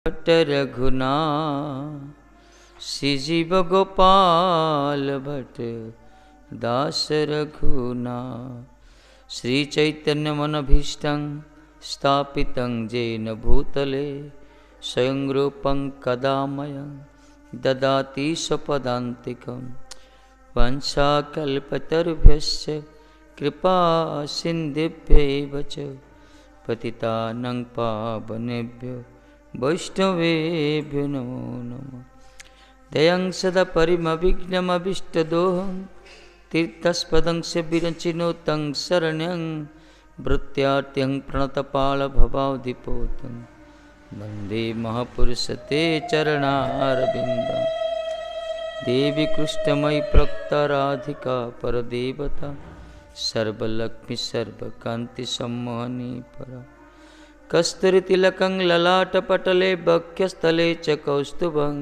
भट्ट रघुना श्री जीव गोपाल भट्ट दास रघुना श्री चैतन्य मनभीष्टं स्थापितं येन भूतले स्वयं रूपं कदा मह्यं ददाति स्वपदान्तिकं वंशाकल्पतरुभ्यश्च कृपा सिन्धुभ्यैव च पतितानां पावनेभ्यो वैष्णवेभ्यो नमो नमः। दयं सदा परिमविघ्नमभिष्टदोहं तीर्थस्पदं च विरचिनोतं शरण्यं भृत्यार्त्यं प्रणतपालभवाब्धिपोतं वन्दे महापुरुषते चरणारविन्दं। देवी कृष्णमयि प्रक्तराधिका परदेवता सर्वलक्ष्मी सर्वकान्ति सम्मोहनी परा कस्तूरितिलकं ललाटपटले वक्षस्थले च कौस्तुभं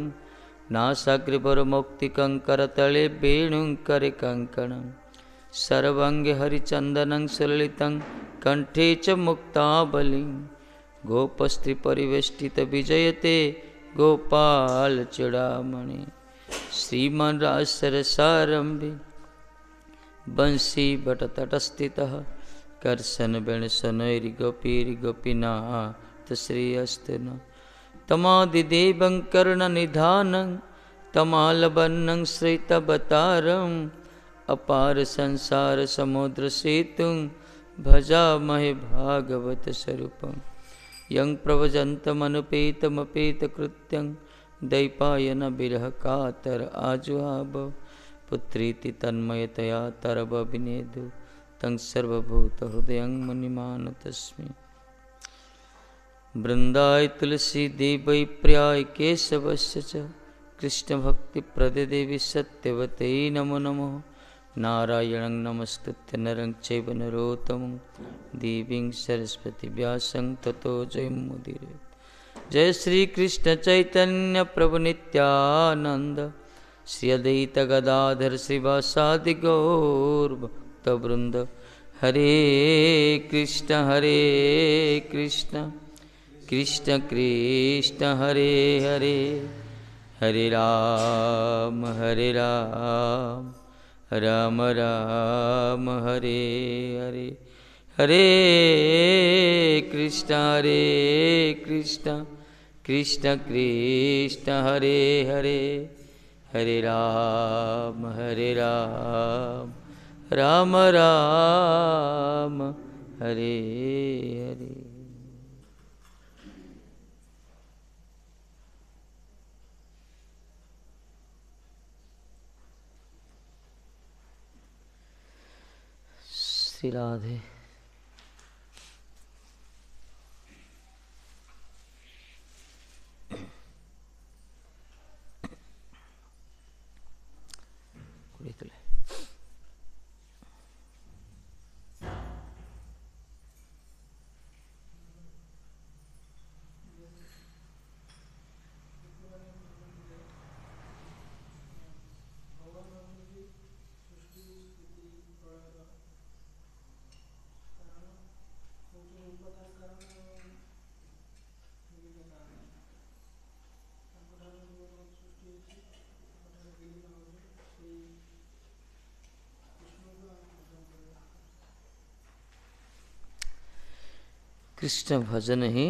नासाग्रवरमौक्तिकं करतले वेणुं करे कङ्कणं सर्वाङ्गे हरिचन्दनं सुललितं कण्ठे च मुक्तावलिं गोपस्त्रीपरिवेष्टितविजयते गोपालचूडामणि श्रीमान् राजसरसारम्भे बंशी बटतटस्थितः कर्शन वेणुसनैर्गोपीर्गोपीनाथ श्रीयस्तु नः। तमादिदेवं कर्णनिधानं तमालवर्णं श्वेतावतारम् अपार संसार समुद्र सेतुं भजामहे भागवत स्वरूपं यं प्रव्रजन्तमनुपेतमपेतकृत्यं दैपायन विरह कातर आजुहाव पुत्रीति तन्मयतया तरवविनेदु तं सर्वभूतहृदयं मुनिमानतस्मै। वृन्दाय तुलसी देवै प्रियाय केशवस्य च कृष्णभक्तिप्रदे देवी सत्यवते नमो नमो। नारायणं नमस्कृत्य नरं चैव नरोत्तमं देवीं सरस्वती व्यासं ततो जयमुदीरये। जय श्री कृष्ण चैतन्य प्रभु नित्यानंद श्री अद्वैत गदाधर श्रीवासादि गौर भक्तवृंद। हरे कृष्ण कृष्ण कृष्ण हरे हरे हरे राम राम राम हरे हरे हरे कृष्ण कृष्ण कृष्ण हरे हरे हरे राम राम राम हरे हरे। श्री राधे। कृष्ण भजन ही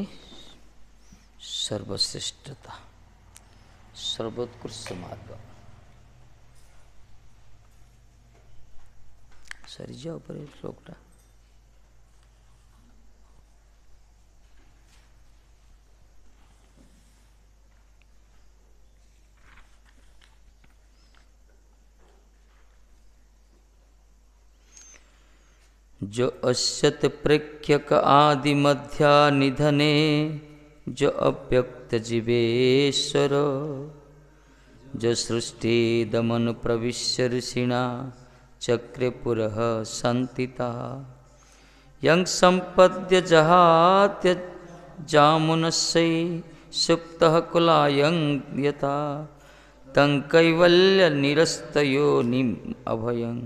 सर्वश्रेष्ठता सर्वोत्कृष्ट मार्ग। सरी जाओ पर श्लोकटा जो अश्यत प्रेख्यक आदि मध्या निधने जो अव्यक्त जीवेश्वर जो सृष्टि दमन प्रविश्य ऋषिणा चक्रे पुरः संतिता यं संपद्य जहात्य जामुनस्यै सुप्तः कुलायं यथा तं कैवल्य निरस्तयोनिम् अभयं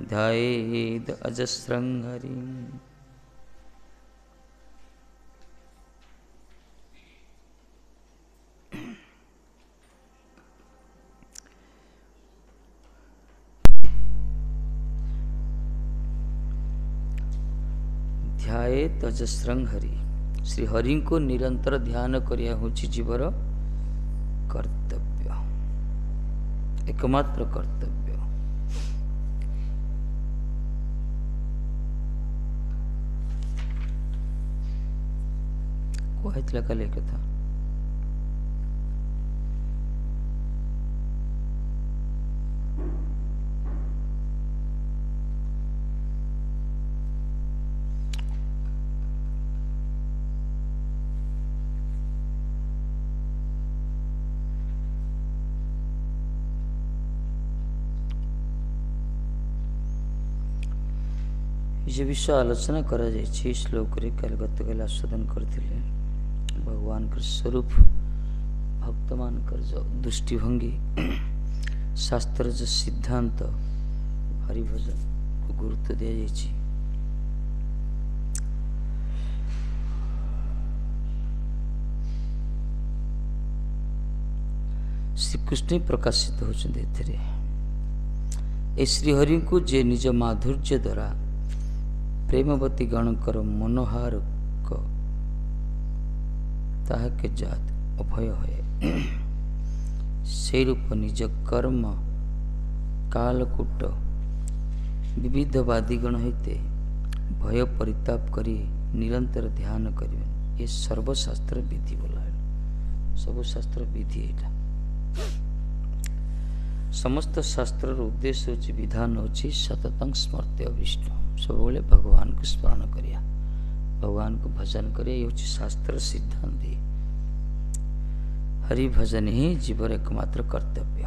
ध्यायेद अजस्रं हरिं। ध्याये तजस्रं हरि। श्री हरि को निरंतर ध्यान करिया होची जीवर कर्तव्य, एकमात्र कर्तव्य। कहला काले कथा ये विषय आलोचना करा जाइछि श्लोक रे काल गत काल आस्वादन करथिले। भगवान का स्वरूप भक्त मान कर जो दृष्टिभंगी शास्त्र जो सिद्धांत हरिभजन को गुरुत्व दिया जाइछि। श्रीकृष्ण प्रकाशित होचंदे एथिरे। ए श्रीहरि को जे निज माधुर्य द्वारा प्रेमवती गणकर मनोहार को ताहाके जात अभय है से रूप निज कर्म कालकूट विविधवादीगण होते भय परिताप करी निरंतर ध्यान करें। ये सर्वशास्त्र विधि बोला है, सब शास्त्र विधि है। समस्त शास्त्र उद्देश्य होची विधान होची सततं स्मर्त्य विष्णु। सब भगवान को स्मरण करिया, भगवान को भजन करिया, ये होची शास्त्र सिद्धांत। हरि भजन ही जीवर एकमात्र कर्तव्य।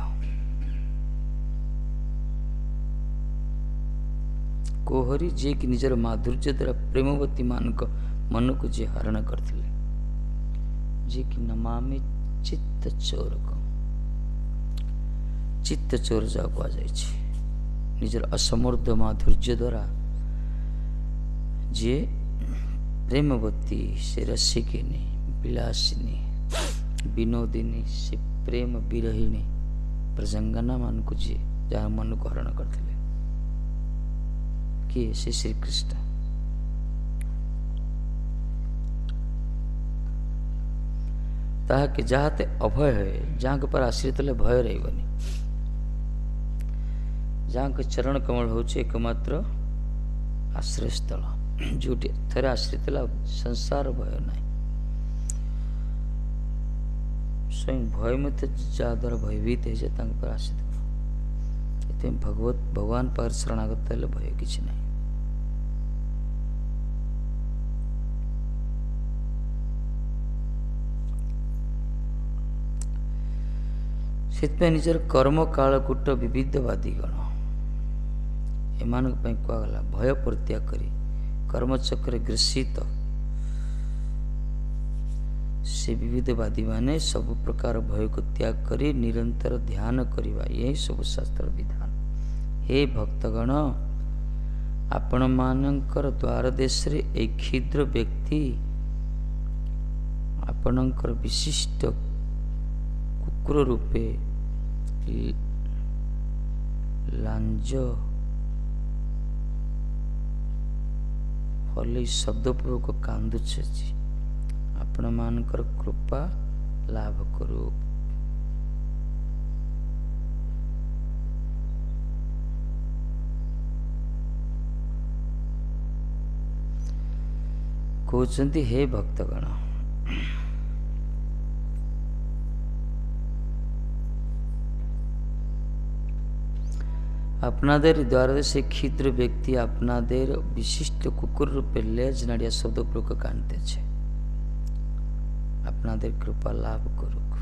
को हरि जे कि निजर माधुर्य द्वारा प्रेमवती मान को मन को जे हरण करथिले, जे कि नमामि चित्त चोर को चित्त चोर जा को जाइछि। निजर असमर्थ माधुर्य द्वारा जे प्रेमवती से रसिकिनी विलासिनी विनोदिनी से प्रेम विरहिणी प्रजंगना मान को जे जहाँ मन को हरण करथिले किए से श्री कृष्ण। ताहा के जहाते अभय है, जहाँ के पर आश्रित ले भय रहिबनी। जहाँ के चरण कमल होचे एकमात्र आश्रय स्थल, जोटी थरे आश्रित ला संसार भय नहीं। स्वयं भय में तो जा द्वारा भयभीत है तांग पर आश्रित। भगवान पर शरणागत ले भय किछि नहीं। से निजर कर्म कालकूट विविधवादी गण एमान कहला भय परित्याग करी कर्मचक्र ग्रसित से विविधवादी माने सब प्रकार भय को त्याग करी निरंतर ध्यान करिवा, यही सब शास्त्र विधान। हे भक्तगण, आपण मानकर द्वार देश रे एक क्षुद्र व्यक्ति आपणकर विशिष्ट कुकुर रूपे लांज हल शब्दपूर्वक कांदुछे। आपण मानकर कृपा लाभ करू। कहते हे भक्तगण, आपनादेर द्वार से क्षुद्र व्यक्ति आपनादेर विशिष्ट कुकुर रूपे लेज नाड़िया शब्द प्रयोग कानते छे। आपनादेर कृपा लाभ करुक,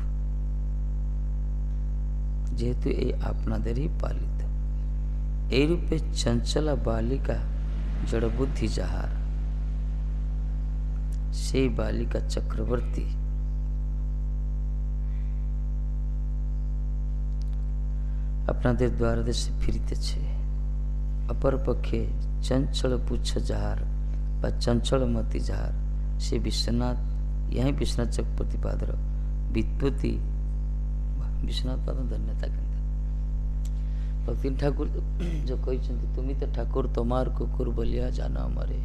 जेहेतु ये आपनादेर ही पालित। ए रूपे चंचला बालिका जड़ बुद्धि जहार से बालिका चक्रवर्ती आपनादेर द्वार देश फिरते छे। अपर पक्षे चंचल पुछ जहार व चंचल मति जहार से विश्वनाथ, यही विश्वनाथ चक्रवर्ती पादर वित्पत्ति विश्वनाथ पाद धन्यता कहता। भक्ति ठाकुर जो कहते तुम्हें तो ठाकुर तोमार कुकुर बलिया जाना मरे।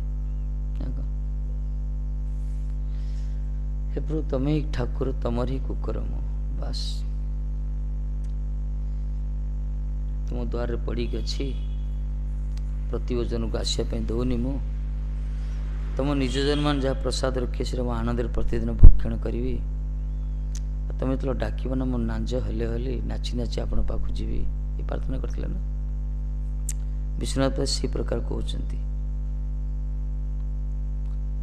हे प्रभु तमें ही ठाकुर तमर ही कुकुर मु बास तुम द्वार पड़ी अच्छी प्रतिवचन को आसपा दौनी मु तुम निज जन मान जहाँ प्रसाद रखे से आनंद प्रतिदिन भक्षण करी तुम जो डाक ना मो नांज हले हली नाची नाची आपण पाक जी ये प्रार्थना करते ना विश्वनाथ से प्रकार कहते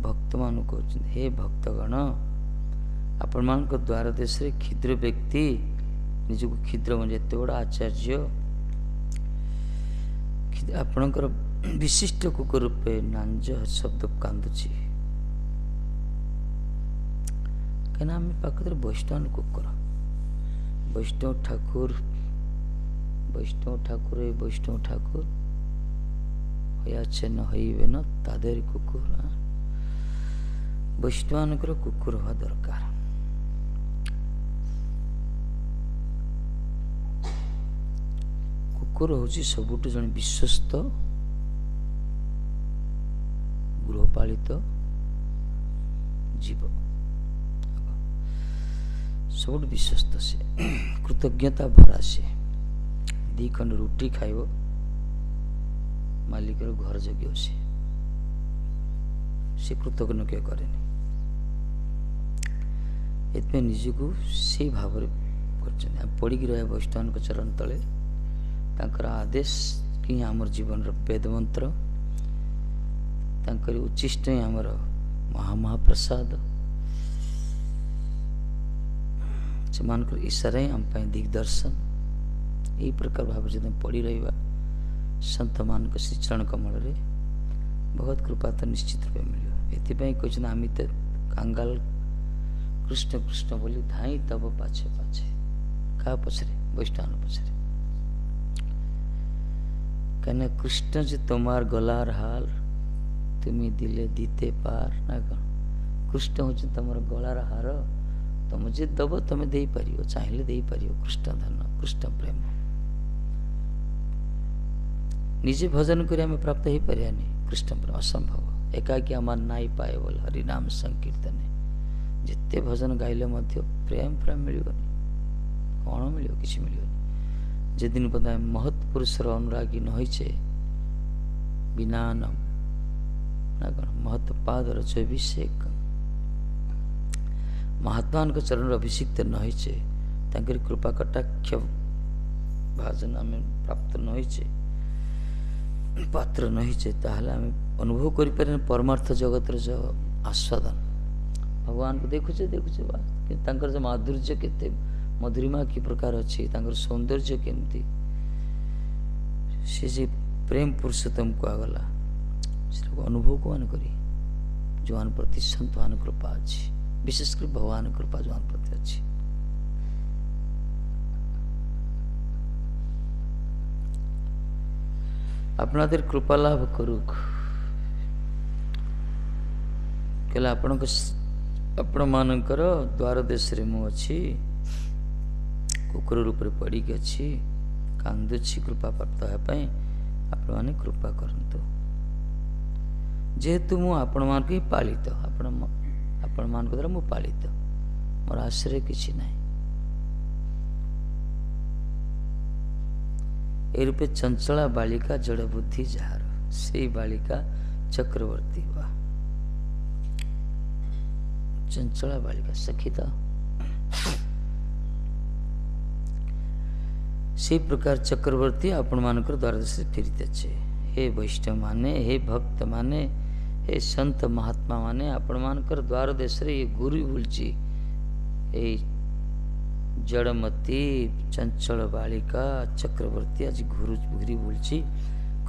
भक्त मान कहते हे भक्तगण आपण मान द्वार देश क्षुद्र व्यक्ति निजक क्षुद्र मन एत बड़ा आचार्य आपणकर विशिष्ट कुकुर रूपे नांज शब्द कांदुची कहीं आम पाखे वैष्णव कुकुर वैष्णव ठाकुर वैष्णव ठाकुर न हईबे न तादेर कुकुर वैष्णव कुकुर हवा दरकार कुकुर हूँ सबुठ जन विश्वस्त गृहपालित जीव सब विश्वस्त से कृतज्ञता भरा से दी खंड रुटी खाइब मालिक घर जगे से कृतज्ञ किए करे एत निजक से भाव कर पड़ी रहा वैष्णव चरण तले तांकर आदेश कि आमर जीवन वेद मंत्र तांकर उच्चिष्ट आमर महाप्रसाद से मानकर ईश्वर ही आम दिग्दर्शन यही प्रकार भाव जो पड़ी रहा संत मान श्री चरण कमल रे बहुत कृपा तो निश्चित रूप मिले ये कहते आम तो कांगाल कृष्ण कृष्ण बोली धाई तब पाछे पाछे क्या पछरे वैष्णव पछरे कहना कृष्ण जी तुम्हार गलार हाल तुम्हें दिले दीते पार ना कौन कृष्ण हूँ तुम गलार हार तुम जे दब तुम दे पार चाहिए दे पार कृष्ण धन कृष्ण प्रेम निजे भजन कर प्राप्त हो पारानी कृष्ण प्रेम असंभव एकाकी आम नाई पाए बोल हरिनाम संकीर्तन जिते भजन गाइले प्रेम प्रेम मिलनी कौन मिल कि मिलनी जेदिन पता महत् पुरुषर अनुरागी नहीचे विनानम ना कौन महत् पादर अभिषेक महात्मा चरण अभिषिक्त नहीचे कृपा कटाक्ष भाजन आम प्राप्त नहीचे पात्र नहीचे ताहले आम अनुभव करें परमार्थ जगतर जो आस्वादन भगवान को देखुचे देखुचे बात जो माधुर्य केते मधुरिमा कि प्रकार अच्छी सौंदर्य केमती से प्रेम पुरुषोत्तम कहगला अनुभव को मान करी जो मान प्रति संत मान कृपा अच्छी विशेषकर भगवान कृपा जो मान प्रति अच्छी अपना कृपा लाभ करुक कहला आपण मानकर द्वार देश रे मु अच्छी कुकुर रूप पड़ी अच्छी कांदुची कृपा प्राप्त होगापी आपण मैंने कृपा करतु जेहेतु मु आपण मान ही पालित आपण मान द्वारा मु पालित मोर आश्रय किसी ना ए रूपे चंचला बालिका जड़ बुद्धि जार से बालिका चक्रवर्ती हुआ चंचला बालिका सखिता से प्रकार चक्रवर्ती आपण मानकर द्वार से फिरते छे हे वैष्णव माने हे भक्त माने हे संत महात्मा माने आपण मानकर द्वार देश रे ये गुरु बोलची हे जड़मती चंचल बालिका चक्रवर्ती आज गुरु घुरी बोलची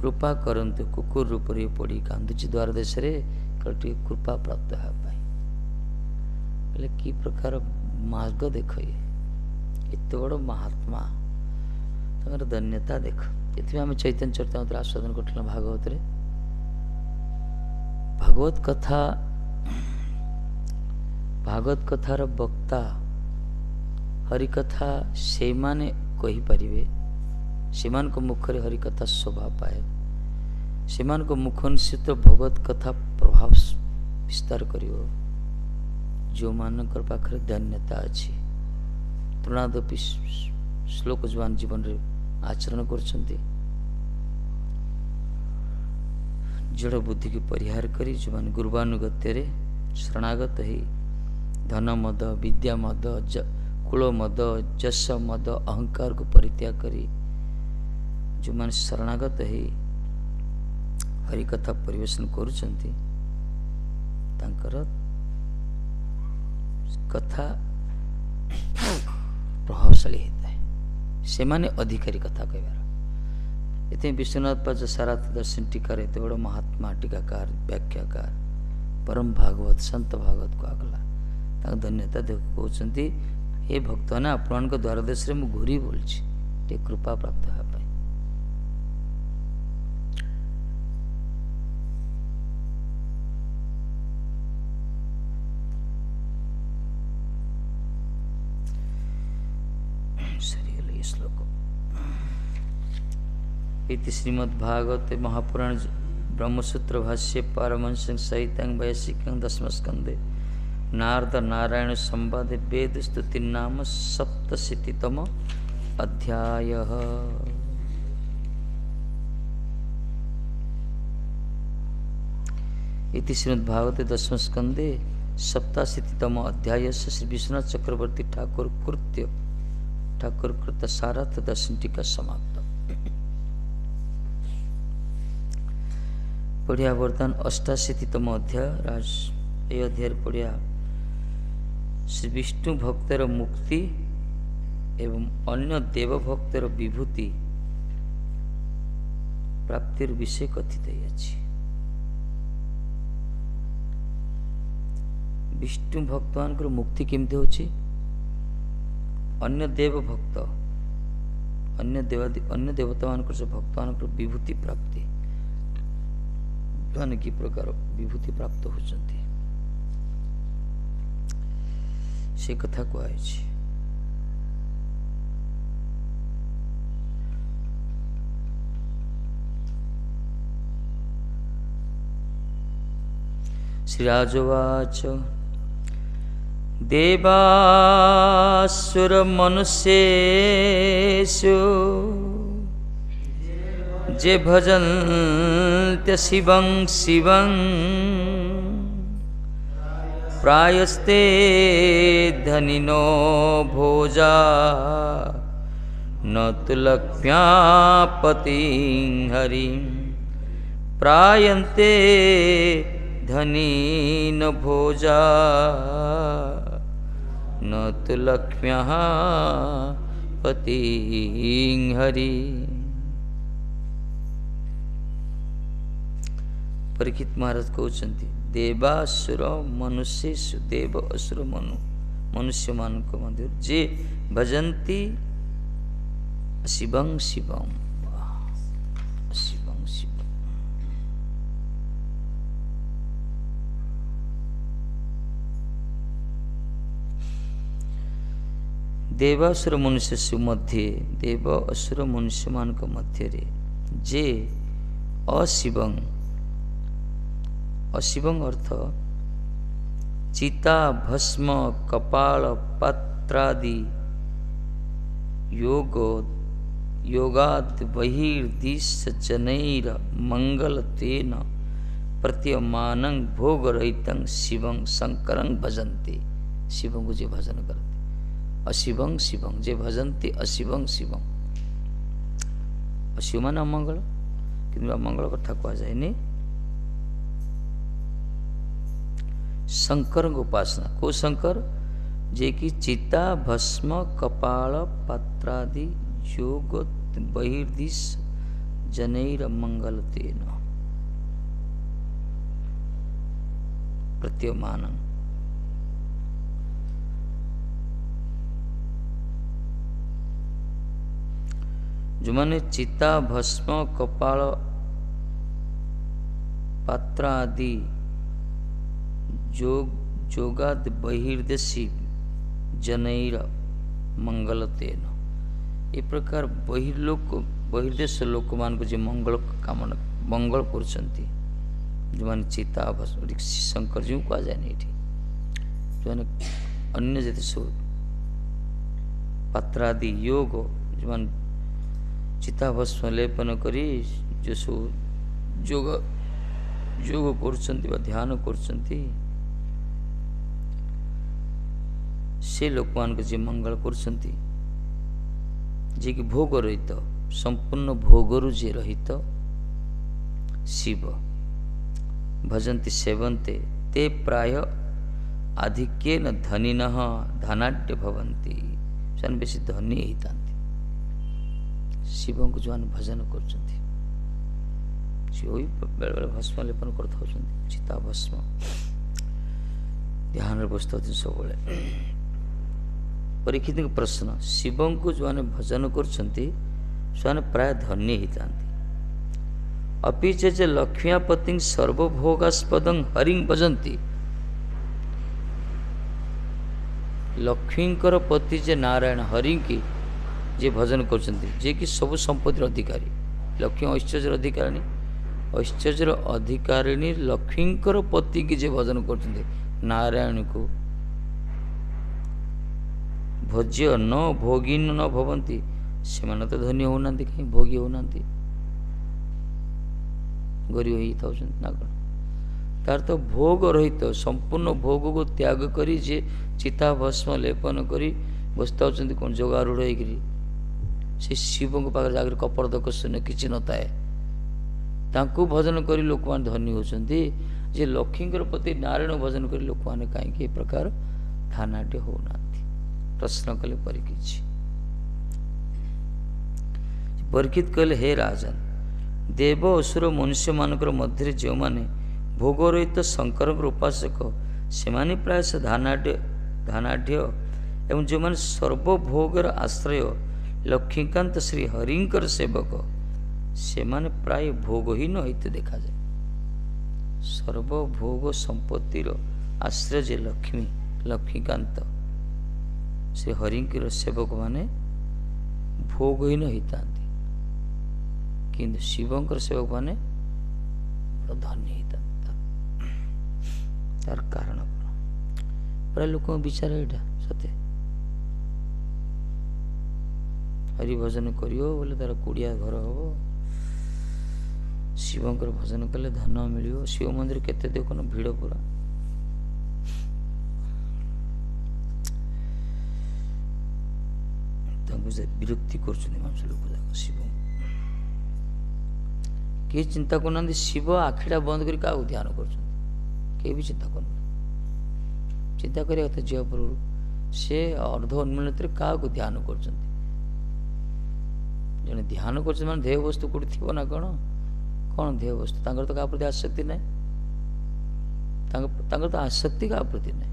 कृपा करंतु कुकुर रूप पड़ी कांदुची द्वार देश रे कलटी कृपा प्राप्त है कि प्रकार मार्ग देख एत बड़ महात्मा धन्यता देख ये आम चैतन्य चरितामृत आस्वादन कर भागवत रे भागवत कथार वक्ता हरिकथा से माने कही पारिबे सेमान को मुखरे हरिकथा शोभा पाए सेमान को मुख निश्चित भगवत कथा प्रभाव विस्तार करियो जो मानकर पाखरे धन्यता अच्छी तृणादपि श्लोक जवान जीवन रे आचरण करछन्ति जड़ बुद्धि की परिहार करी जो मान गुरुवानुगत्य रे शरणागत ही धन मद विद्या मद कुल मद जस मद अहंकार को परित्याग करी जो मान शरणागत ही हरिकथा परिवेशन करुछन्ति तांकर कथा प्रभावशाली होता है से माने अधिकारी कथा कहबार इतने विश्वनाथ पाद सारा दर्शन टीकार एत बड़ महात्मा टीकाकार व्याख्याकार परम भागवत संत भागवत को आगला धन्यता देख कहते हे भक्त ने आपण द्वार देश में घूरी बोलची कृपा प्राप्त होगा इति श्रीमद्भागवत महापुराण ब्रह्मसूत्र भाष्य पारमहंस सहित वैयासिकं दशम स्कंदे नारद नारायण संवादे वेद स्तुति नाम सप्तशीतितम अध्याय। इति श्रीमद्भागवते दशम स्कंदे सप्ताशीतितम अध्याय से श्री विश्वनाथ चक्रवर्ती ठाकुर कृत सारार्थ दर्शन टीका समाप्त। पढ़िया वर्तमान अष्टाशीतितम अध्याय राज ये अध्याय पढ़िया श्री विष्णु भक्तर मुक्ति एवं अन्य देव भक्तर विभूति प्राप्तिर विषय कथित अछि। विष्णु भक्तमान को मुक्ति केमती होछि अन्य देव भक्त अन्य देवता मान भक्त मान विभूति प्राप्ति की प्रकार विभूति प्राप्त होचंती से कथा कहै छी। श्रीराजोवाच देवासुर मनुष्येषु जे भजन्त्य शिवं शिवं प्रायस्ते धनिनो भोजा न तु लक्ष्म्यापतिं हरिं प्रायन्ते धनिनो भोजा न तु लक्ष्म्याः पतिं हरिं। परीक्षित महाराज कहते देवासुर मनुष्य देव असुर मनुष्य मान मध्य जे भजन्ति शिवं शिवं शिवं शिवं देवासुर मनुष्य मध्य देव असुर मनुष्य मान मध्य जे अशिवं अशिवं अर्थ चिता भस्म कपाल पात्रादि योगाद बहिर्दिश जनैर मंगलतेन प्रतीयमानं भोगरहितं शिवं शंकरं भजन्ति। शिवं को जे भजन करते अशिवं शिवं जे भजन्ति अशिवं शिवं अशिव मान अमंगल कि अमंगल कथा कह जाए शंकर उपासना को शंकर जे कि चिता भस्म कपाल पात्रादि योग बहिर्दिश जनैर मंगलतेन प्रतीयमान जो माने चिता भस्म कपाल पात्र आदि जोगाद बहिर्देशी जनैर मंगलतेन ये प्रकार बहिर्देश लोक मान को मंगल कामना मंगल कर जो मान चिता भस्म शंकर जी कह जाए जो अन्य जति सब पात्रादि योग जो चिताभस्म लेपन करी जो सब योग योग करछंती बा ध्यान करछंती से लोक मान जे मंगल करछंती जे कि भोग रहित संपूर्ण भोगरु जे रहित शिव भजन्ति सेवन्ते ते प्राय आधिक्येन धनिनः धनाढ्य भवन्ति से बेसी धनी होता शिव को जो भजन करछंती शिव भी बेले बेले भस्म लेपन करता चिता भस्म ध्यान बसता सब परीक्षित प्रश्न शिव को जो भजन करछंती से प्राय धन्य होता अपि च लक्ष्म्यापति सर्वभोगास्पद हरिं भजन्ति लक्ष्मीकर पति जे नारायण हरि की जे भजन करछंती जे कि सब संपत्तिर अधिकारी लक्ष्मी ऐश्वर्यर अधिकारिणी ऐश्वर्यर अधिकारिणी लक्ष्मीकर पति की जे भजन करछंती नारायण को भोज्य न भोगिन न भवंती से माने तो धन्य होना कहीं भोगी होना गरीब ही था ना कौन तार तो भोग रहित संपूर्ण भोग को त्याग करी जे चिता भस्म लेपन करी बसता कौन जोगारूढ़ होगी से शिव को पाखे जाकर कपड़दक शून्य किसी न थाए तांको भजन करी लोक मैंने धनी होती जे लक्ष्मीकर प्रति नारायण भजन करी लोक मैंने कहीं प्रकार धानाढ़ होना प्रश्न कले परीक्षित परीक्षित कहले हे राजन देव असुर मनुष्य मानकर मध्य जो माने भोग रहित शंकर उपासक से माने प्राय से धानाढ़ एवं जो माने सर्वभोगर आश्रय लक्ष्मीकांत श्री हरिंकर सेवक से माने प्राय भोगहीन होते देखा जाए सर्वभोग संपत्तिर आश्रय जे लक्ष्मी लक्ष्मीकांत श्री हरिंकर सेवक माने भोगहीन होता किंतु शिवंकर सेवक माने बड़ धन्य होता तार कारण प्राय लोक विचार यहाँ सत्य हरि भजन करियो बोले तार कुड़िया घर हम शिवंकर भजन कले धन मिल शिव मंदिर केते देखो भिड़ पूरा विरक्ति कर लोक शिव किए चिंता करना शिव आखिटा बंद कर ध्यान कर भी चिंता करना चिंता करिया कथा झील पूर्व से अर्ध उन्मिलित क्या ध्यान कर जड़े ध्यान कर माने देह वस्तु कौटी थी ना कौन कौन देह वस्तु तो क्या प्रति आसक्ति ना तो आसक्ति क्या प्रति ना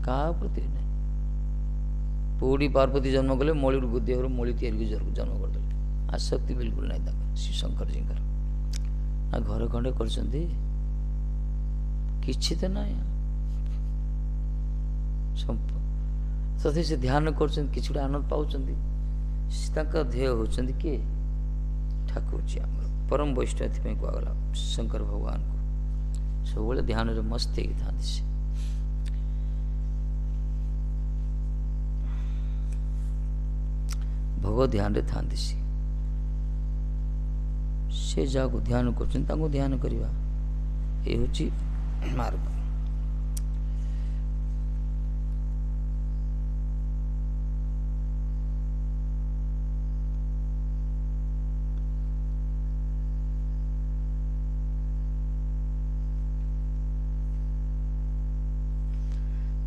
क्या प्रति ना पूरी पार्वती जन्म कले मौली देह मौली तैयारी जन्म करदे आसक्ति बिल्कुल ना श्री शंकर जी ना घर खंडे कर किछि तो ना तथे से ध्यान कर आनंद पाँच ध्येय होती किए ठाकुर जी आम परम वैष्णव कहगला शंकर भगवान को सब ध्यान मस्त था भगवत ध्यान था से जहाँ ध्यान कर ध्यान करवा ये हूँ मार्ग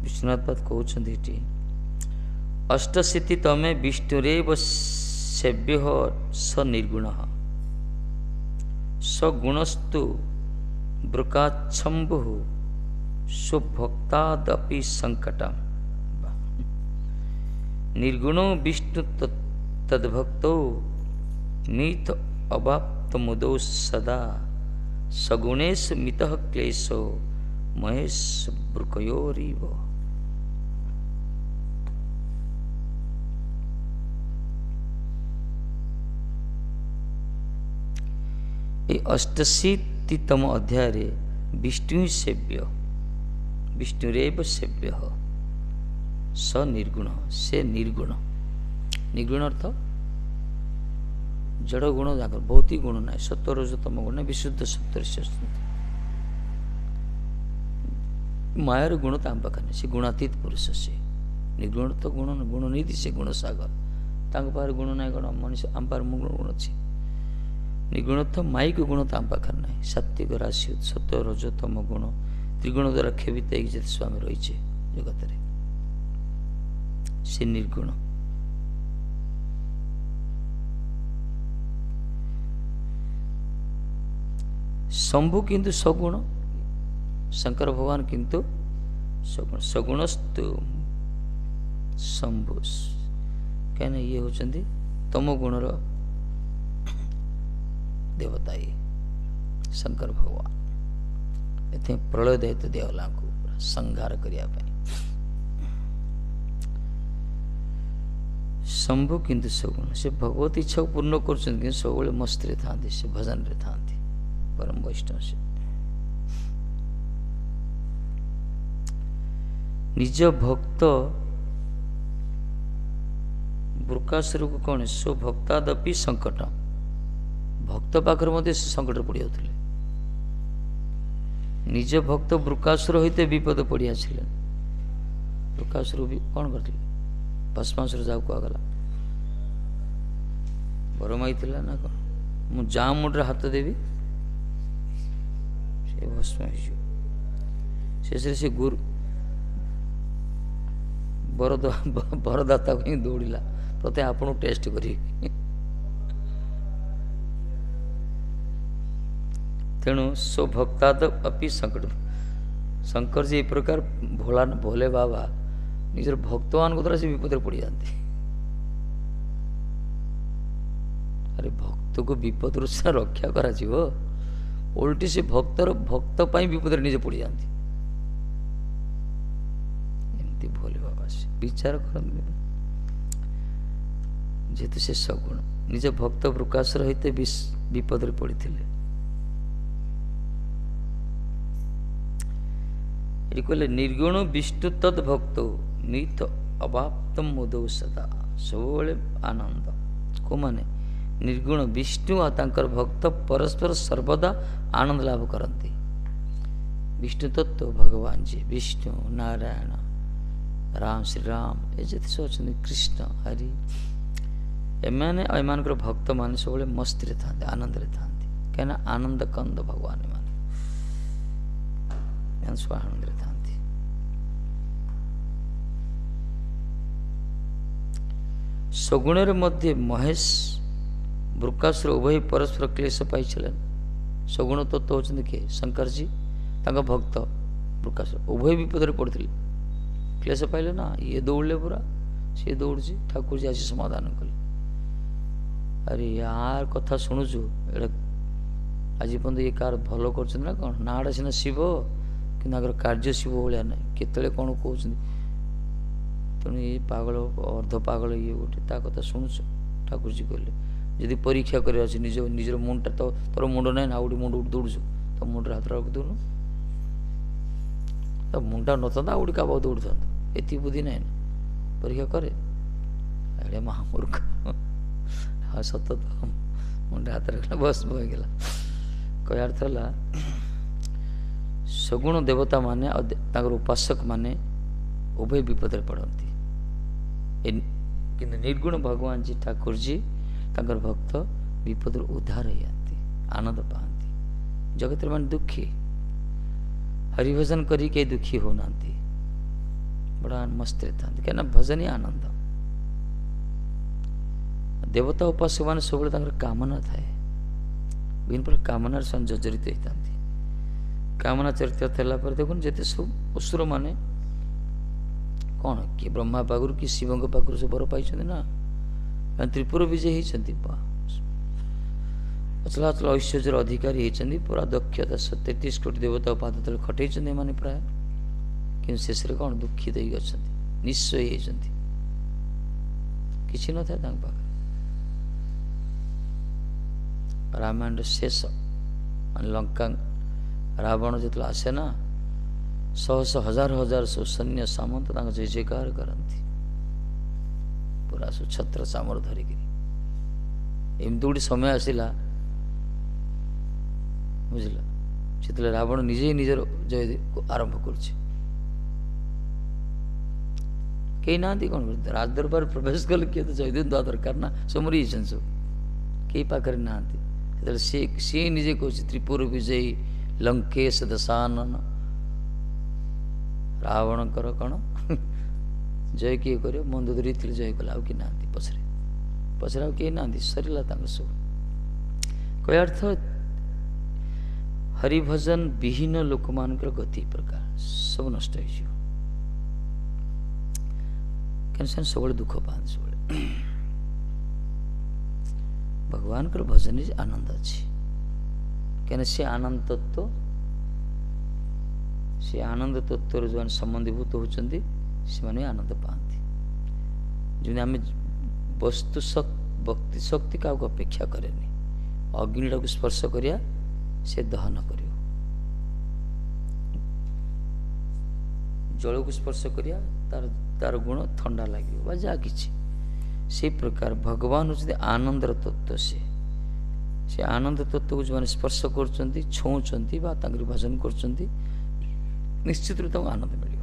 विश्वनाथ कहते अष्टशीति तमे विष्णुरेव सेव्य स निर्गुण सगुणस्तु वृकाच्छंभु सुभक्तादपि संकटम निर्गुणो विष्णु तद्भक्तो नीत अवाप्त मुदो सदा सगुणेश मितः क्लेशो महेश वृकयोरिव ये अष्टशीतितम अध्याय विष्णु सेव्य विष्णुरेव सेव्य स निर्गुण से निर्गुण निर्गुण अर्थ जड़ गुण भौतिक गुण ना सत्व रजतम गुण ना विशुद्ध सत्तर से मायार गुण ताम पाखे से गुणातीत पुरुष से निर्गुण तो गुण गुण नीति से गुण सागर पार गुण ना कौन मनुष्य आम पार गुण अच्छी निर्गुण तो माइक गुण ताम पाखे ना सात्विक राशि सत्व रजतम गुण त्रिगुण द्वारा खेबित जिते स्वामी रही जगत से निर्गुण शंभु किंतु सगुण शंकर भगवान किंतु सगुण सगुणस्तु शंभु क्या ये होचंदी तम गुणर देवता ये शंकर भगवान ये प्रलय दायित्व दिगला को संहार करने शंभु किंतु सगुण से भगवत इच्छा को पूर्ण कर सब मस्ती था से भजन रे था परम वैष्णव से निज भक्त वृकासुर को कौन सो भक्तादपि संकट भक्त पाखर मध्य संकट पड़ जाते निज भक्त वृकासुर होते विपद पड़िया वृकासुर भी कौन करते भस्मासुर जाऊ कहगला बर माई ना कौन मु जा मुड्रे हाथ देवी से भस्म से गुरु बरदाता को ही दौड़ा प्रत्येक आपन टेस्ट करी तेणु सो भक्ताद अपि संकट शंकर जी एक प्रकार भोला भोले बाबा निजर भक्त मान को द्वारा से विपद पड़ जाते अरे भक्त को विपद से रक्षा करा उल्टी से भक्तर भक्त विपद निजे पड़ जाती एमती भोले बाबा से विचार कर जेतु से सगुण निज भक्त प्रकाश रहिते विपद पड़ते ये कहले निर्गुण विष्णु तद भक्त नीत अवाप्त मुदौ सदा सब आनंद को माने निर्गुण विष्णु आ तांकर भक्त परस्पर सर्वदा आनंद लाभ करती विष्णु तत्व भगवान जी विष्णु नारायण राम श्री राम ये जति सब अच्छा कृष्ण हरि एमाने एमान भक्त मान सब मस्ती था आनंद था क्या आनंद कंद भगवान माने सब आनंद था सगुणर मध्य महेश वृकासुर उभय परस्पर क्लेश पाई सगुण तत्व होती किए शंकर जी तांका भक्त वृकासुर उभय विपद पड़ते क्लेश पाइले ना ये दौड़े पूरा सी दौड़ ठाकुर जी आसी समाधान कले अरे यार कथा शुणुचु आज पर्यटन ये कार भल कर कौन नाड़ा सीना शिव कि कार्य शिव भाया ना केतले कौन कहते तेणु ये पागल अर्ध पागल ये गोटे कथा शुणुच ठाकुर जी कहले जदि परीक्षा कर निज निजर मुंडा तो तोर मुंड ना आउ मुंड दौड़ू तो मुंडे हाथ रख दून तो मुंडा नथा आउ क्या दौड़ था ये बुद्धि ना परीक्षा करे अरे महामूर्ख हाँ सत तो मुंडे हाथ रखला बस गला कह अर्थ है सगुण देवता माने उपासक माने उभय विपद पड़ती किंतु निर्गुण भगवान जी ठाकुर जी तांकर भक्त विपद उद्धार हो जाती आनंद पाती जगत मान दुखी हरिभजन करी के दुखी होना बड़ा मस्त था क्या भजन ही आनंद देवता उपासक मान सब कामना थाए विभिन्न प्रकार कामनार जर्जरित होता कामना चरित्र थेला देखो जिते सब असुर माने कौन किए ब्रह्मा पाखु कि शिव पाखु से बर पाई ना त्रिपुर विजय होती अचला अचला ऐश्वर्यर अधिकारी होती पूरा दक्षता 33 कोटी देवता पाद तले खटे मैंने प्राय कि शेष कौन दुखित अच्छा निश्चय होती किसी न था रामायण शेष लंका रावण जो आसे ना शह शह हजार हजार सब सैन्य सामंत जय जयकार करती पूरा सब छत्र चामर धरिक एमती गोटे समय आसला बुझल से रावण निजे निजर जय आरंभ कर कई ना कौन कर राजदरबार प्रवेश कले किए तो जयदेव दवा दरकार ना सब मरी सब कई पाखे ना सी निजे कह त्रिपुर विजयी लंकेश दशानन रावण कर कौन जय किए कर मंदोदरी जय कला कि ना पछरे पछरे आ कई ना सरला सब कह अर्थ हरिभजन विहीन लोक मान गति प्रकार सब नष्ट हो सब दुख पाते सब भगवान कर भजन आनंद अच्छी क्या सी आनंद तत्व से आनंद तत्व जो संबंधीभूत होती से आनंद पाती जमी आम वस्तु भक्ति शक्ति क्या अपेक्षा करे अग्निटा को स्पर्श करिया से दहन कर जल को स्पर्श करिया तार गुण ठंडा लगे जहाँ कि प्रकार भगवान होते आनंदर तत्व से आनंद तत्व को जो स्पर्श कर छुँच भजन कर निश्चित रूप आनंद मिल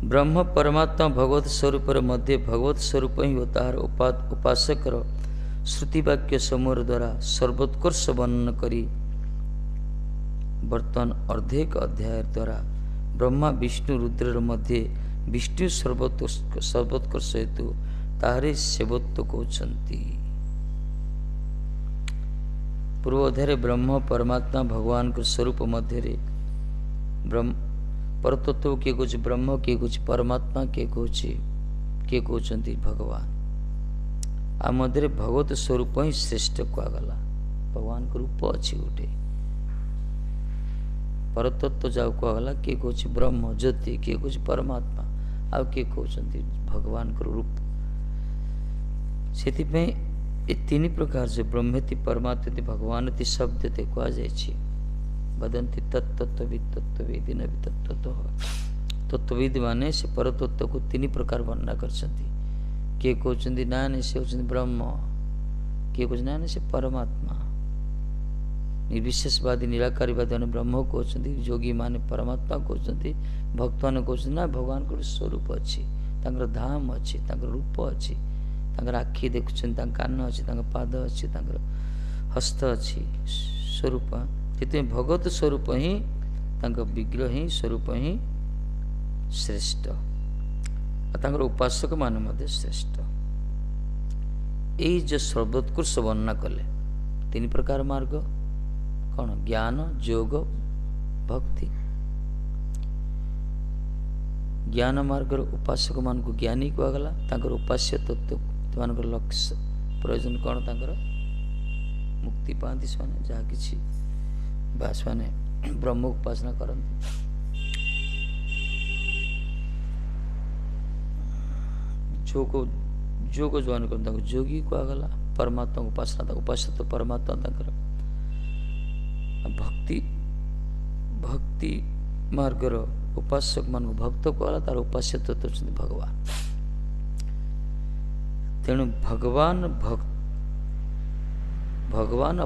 ब्रह्म परमात्मा भगवत स्वरूप मध्य भगवत स्वरूप ही तार उपासक श्रुतिवाक्य समूह द्वारा सर्वोत्कर्ष वर्णन करी वर्तमान अर्धेक अध्याय द्वारा ब्रह्मा विष्णु रुद्र मध्य विष्णु सर्वोत्कर्ष हेतु तारे सेवत्व कहते पूर्व अध्याय ब्रह्म परमात्मा भगवान के स्वरूप मध्य ब्रह्म परतत्व किए कह ब्रह्म किए कह परमात्मा किए कहते भगवान आ मध्य भगवत स्वरूप ही श्रेष्ठ कहगला भगवान को रूप अच्छी गोटे परतत्व जाओ कहगला किए कह ब्रह्म ज्योति किए कह परमात्मा आ किए कहते भगवान को रूप से तीन प्रकार से ब्रह्मेति परमात्मेति भगवान शब्द ते कह वदंती तत्तत्विद तत्ववेदी न तत्व तत्वविद माने से परतत्व को तीन प्रकार वर्णना कर किए कहते ना से होती ब्रह्म किए कहते ना से परमात्मा निर्विशेषवादी निराकारीवादी मैंने ब्रह्म कहते योगी माने परमात्मा कहते भक्त मैंने कहते ना भगवान को स्वरूप अच्छी धाम अच्छी रूप अच्छी आखि देखुं कान अच्छी पाद अच्छी हस्त अच्छी स्वरूप से भगवत स्वरूप ही विग्रह ही स्वरूप ही श्रेष्ठ उपासक मान श्रेष्ठ यही जो सर्वोत्कृष्ट वर्णना कले तीन प्रकार मार्ग कौन ज्ञान योग भक्ति ज्ञान मार्ग उपासक मान को ज्ञानी कहगला उपास्य तत्व लक्ष्य प्रयोजन कौन मुक्ति पाती से जहाँ कि बास मैंने ब्रह्म उपासना करते जो को ज्वाइन कर जोगी कहगला परमात्मा उपासना उपास्य तो परमात्मा भक्ति भक्ति मार्गर उपासक मान भक्त कहला तार उपास्य तत्व भगवान तेणु भगवान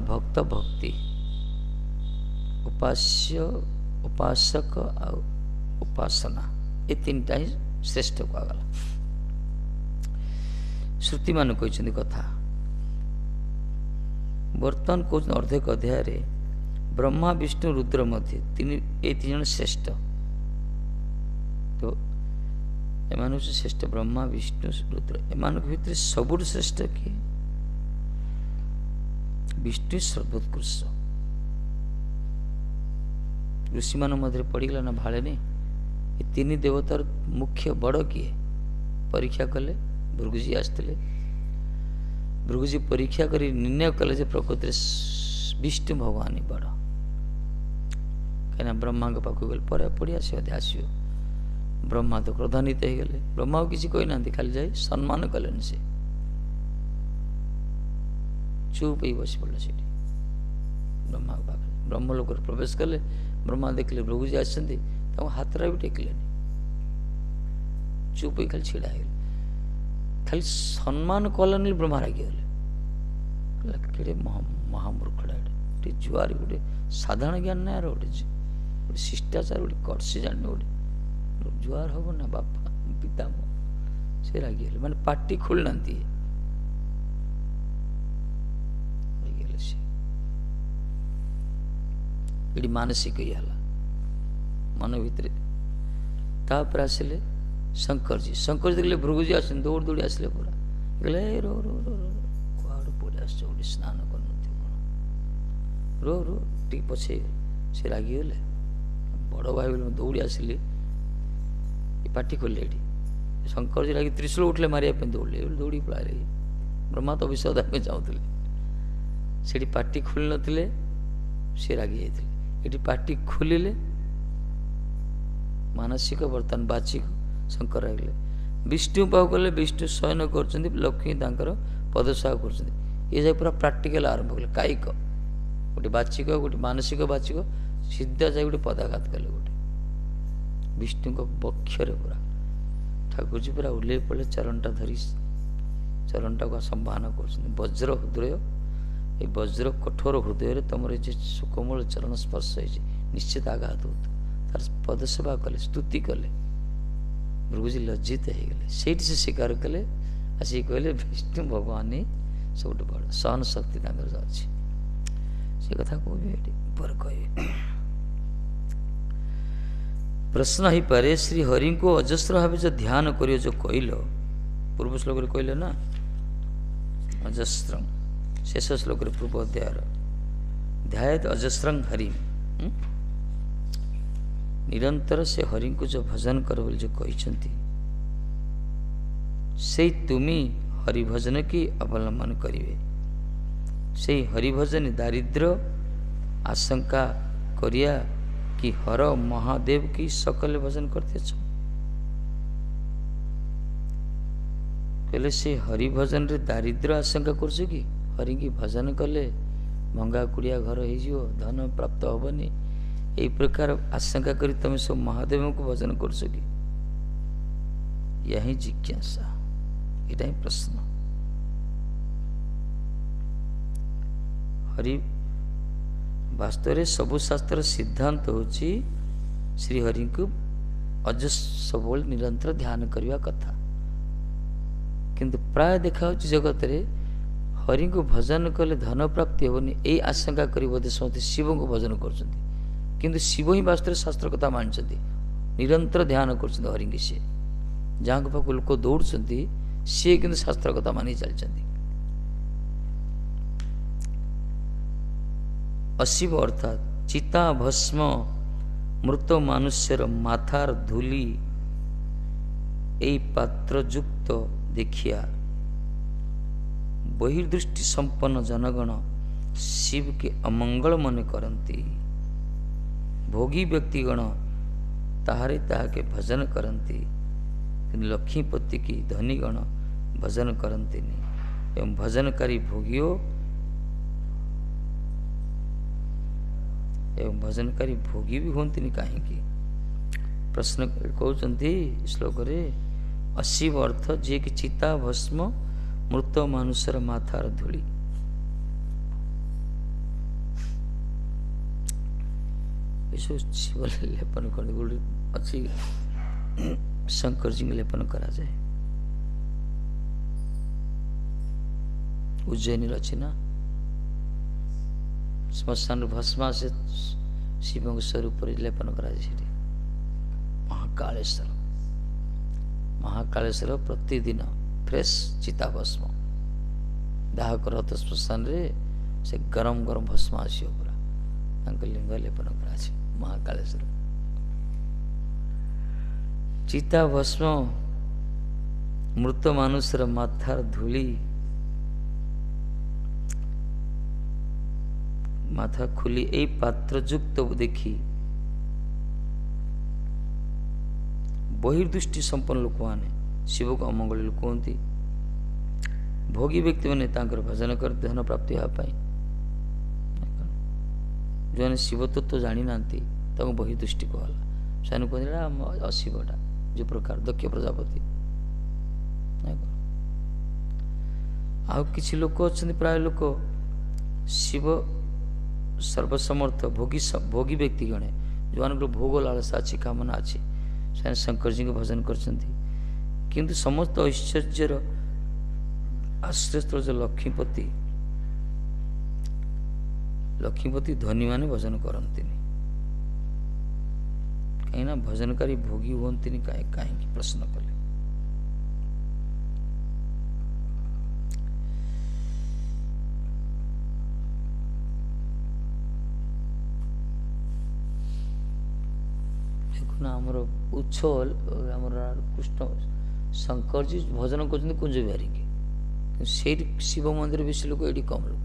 भक्त भक्ति उपास्य उपासक और उपासना ये तीन टा ही श्रेष्ठ कहगला श्रुति मान कहते कथा बर्तमान कौन अर्धेक अध्याय ब्रह्मा विष्णु रुद्र मध्य तीन जन श्रेष्ठ तो एम श्रेष्ठ ब्रह्मा विष्णु रुद्र एम भितर सब श्रेष्ठ किए विष्णु सर्वोत्कृष्ट ऋषि मान मध्य पड़गला ना भाड़े नहीं ये तीन देवतार मुख्य बड़ किए परीक्षा कले भृगुजी आसते भृगुजी परीक्षा कर निर्णय कले प्रकृति विष्णु भगवान ही बड़ कहीं ब्रह्मा पाक गल पर पड़ी आस आसो ब्रह्मा तो क्रोधान्वित हो गले। ब्रह्मा को किसी कही ना, खाली जाए सम्मान कले से चुप ही बस पड़े से ब्रह्मा के पाखे। ब्रह्मलोक प्रवेश कले। ब्रह्मा देखले भृगुजी आसछन्ति, हाथरा भी टेकिले, चुप ही खाली छिड़ा है। खाली सम्मान कलानी ब्रह्मा रागिगले। केड़े महामूर्खड़ा गोटे जुआर गोटे साधारण ज्ञान ना यार, गोटे शिष्टाचार गोटे कर्सी जान गोटे जुआर हम ना बापा पिता से रागिगले। माने पार्टी खोलना ये मानसिक ही मन भितर। तापर आसिले शंकर जी देखले भृगुजी आस दौड़ दौड़ी आसिले पूरा कहले रो रो रो रो कुआड़ पड़े आस स्नान कर रो रो टी पछे से रागिगले। बड़ भाई बोले दौड़ी आसिली पार्टी खोल। शंकर जी रागी त्रिशूल उठले मारिया दौड़े दौड़ी पड़ा। ब्रह्मा तो विषय में चाहूले से पार्टी खोल नथिले, से रागी जाते। ये पार्टी खोलिले मानसिक बर्तमान बाचिक शंकर रागिले। विष्णु पाव कले, विष्णु शयन कर लक्ष्मी तांकर पदसेवा कर। ये जाए पूरा प्राक्टिकल आरंभ कले। कायिक गोटे बाचिक गोटे मानसिक बाचिक सीधा जाए गोटे पदाघात कले। गोटे विष्णु को बक्षर पूरा ठाकुर जी पूरा उल्ले पड़े चरणटा धरी चरणटा को संभावना कर। वज्र हृदय, ये वज्र कठोर हृदय तुम सुकोमल चरण स्पर्श निश्चित आघात हो। तार पदसेवा कले, स्तुति कले। भृगुजी लज्जित हो गले। से स्वीकार कले। आसिक कहले विष्णु भगवान ही सब बड़ सहन शक्ति अच्छी। से कथा कह प्रश्न ही पारे श्री हरि को अजस्र भाव जो ध्यान करियो जो कहल पूर्व श्लोक कहले ना अजस्रम शेष श्लोक पूर्व अध्याय ध्यायत अजस्रं हरि निरंतर से हरि को जो भजन कर बोले जो कहते से तुमी हरिभजन की अवलंबन करिवे। से हरिभजन दारिद्र आशंका करिया कि हर महादेव की सकल भजन करते छो। कहले से हरिभजन रे दारिद्र आशंका कर कि हरि की भजन कले भंगा कुड़िया घर हो धन प्राप्त हेनी यही प्रकार आशंका करी तुम सब महादेव को भजन कर कि यही जिज्ञासा यहाँ ही प्रश्न। हरि वास्तव में सबु शास्त्र सिद्धांत होची श्री हरि को अजस सबल निरंतर ध्यान करने कथा किंतु प्राय देखा जगत रे हरि को भजन कले धन प्राप्ति हेनी यही आशंका करी बोधे समस्त शिव को भजन कर किंतु शिव ही वास्तव शास्त्र कथा मानते निरंतर ध्यान कर हरि की सी जहाँ पाक लोक दौड़ सी कि शास्त्र कथा मानी चलती। अशिव अर्थात चिता भस्म मृत मानुष्यर माथार धूली यही पात्रयुक्त देखिया बहिर्दृष्टि संपन्न जनगण शिव के अमंगल मन करती। भोगी व्यक्तिगण ताहारे ताहाके भजन करती लक्ष्मीपति की धनीगण भजन करती एवं भजनकारी भोगियों एवं भजनकारी भोगी भी होती कहीं प्रश्न कहते श्लोक रे अशिव अर्थ जे कि चिता भस्म मृत मानुषर माथार धूली शिव लेपन कर अच्छी शंकर जी लेपन करा जाए उज्जैनी रची ना श्मशान भस्मा से शिव स्वरूप लेपन करा जाए। महाकालेश्वर प्रतिदिन फ्रेश चिता भस्म दाह कर श्मशान रे से गरम गरम भस्म आसो पूरा लिंग लेपन करा महाकालेश्वर चिता भस्म मृत मानुषर माथार धूली माथा खुली यही पात्रयुक्त देखी बहिर्दृष्टि संपन्न लोक मैंने शिव को अमंगली लोक कहते। भोगी व्यक्ति मैंने भजन कर धन प्राप्ति होगापाई, जो मैंने शिव तत्व जानी ना बहिर्दृष्टि कहला से कहते अशिवटा जो प्रकार दक्ष प्रजापति। आउ किछि लोक अच्छा प्राय लोक शिव सर्वसमर्थ भोगी व्यक्ति गणे जो मान भोग लालसा अच्छी कामना अच्छी से शंकर जी को भजन करछंती, किंतु समस्त ऐश्वर्यर आश्रयस्थल जो लक्ष्मीपति धनी माने भजन करती कहीं भजनकारी भोगी हुंती कहीं प्रश्न कले। आमर उच्छल आमर कृष्ण शंकर जी भजन कर कुंज बिहारी के से शिव मंदिर बेसी लोक ये कम लोक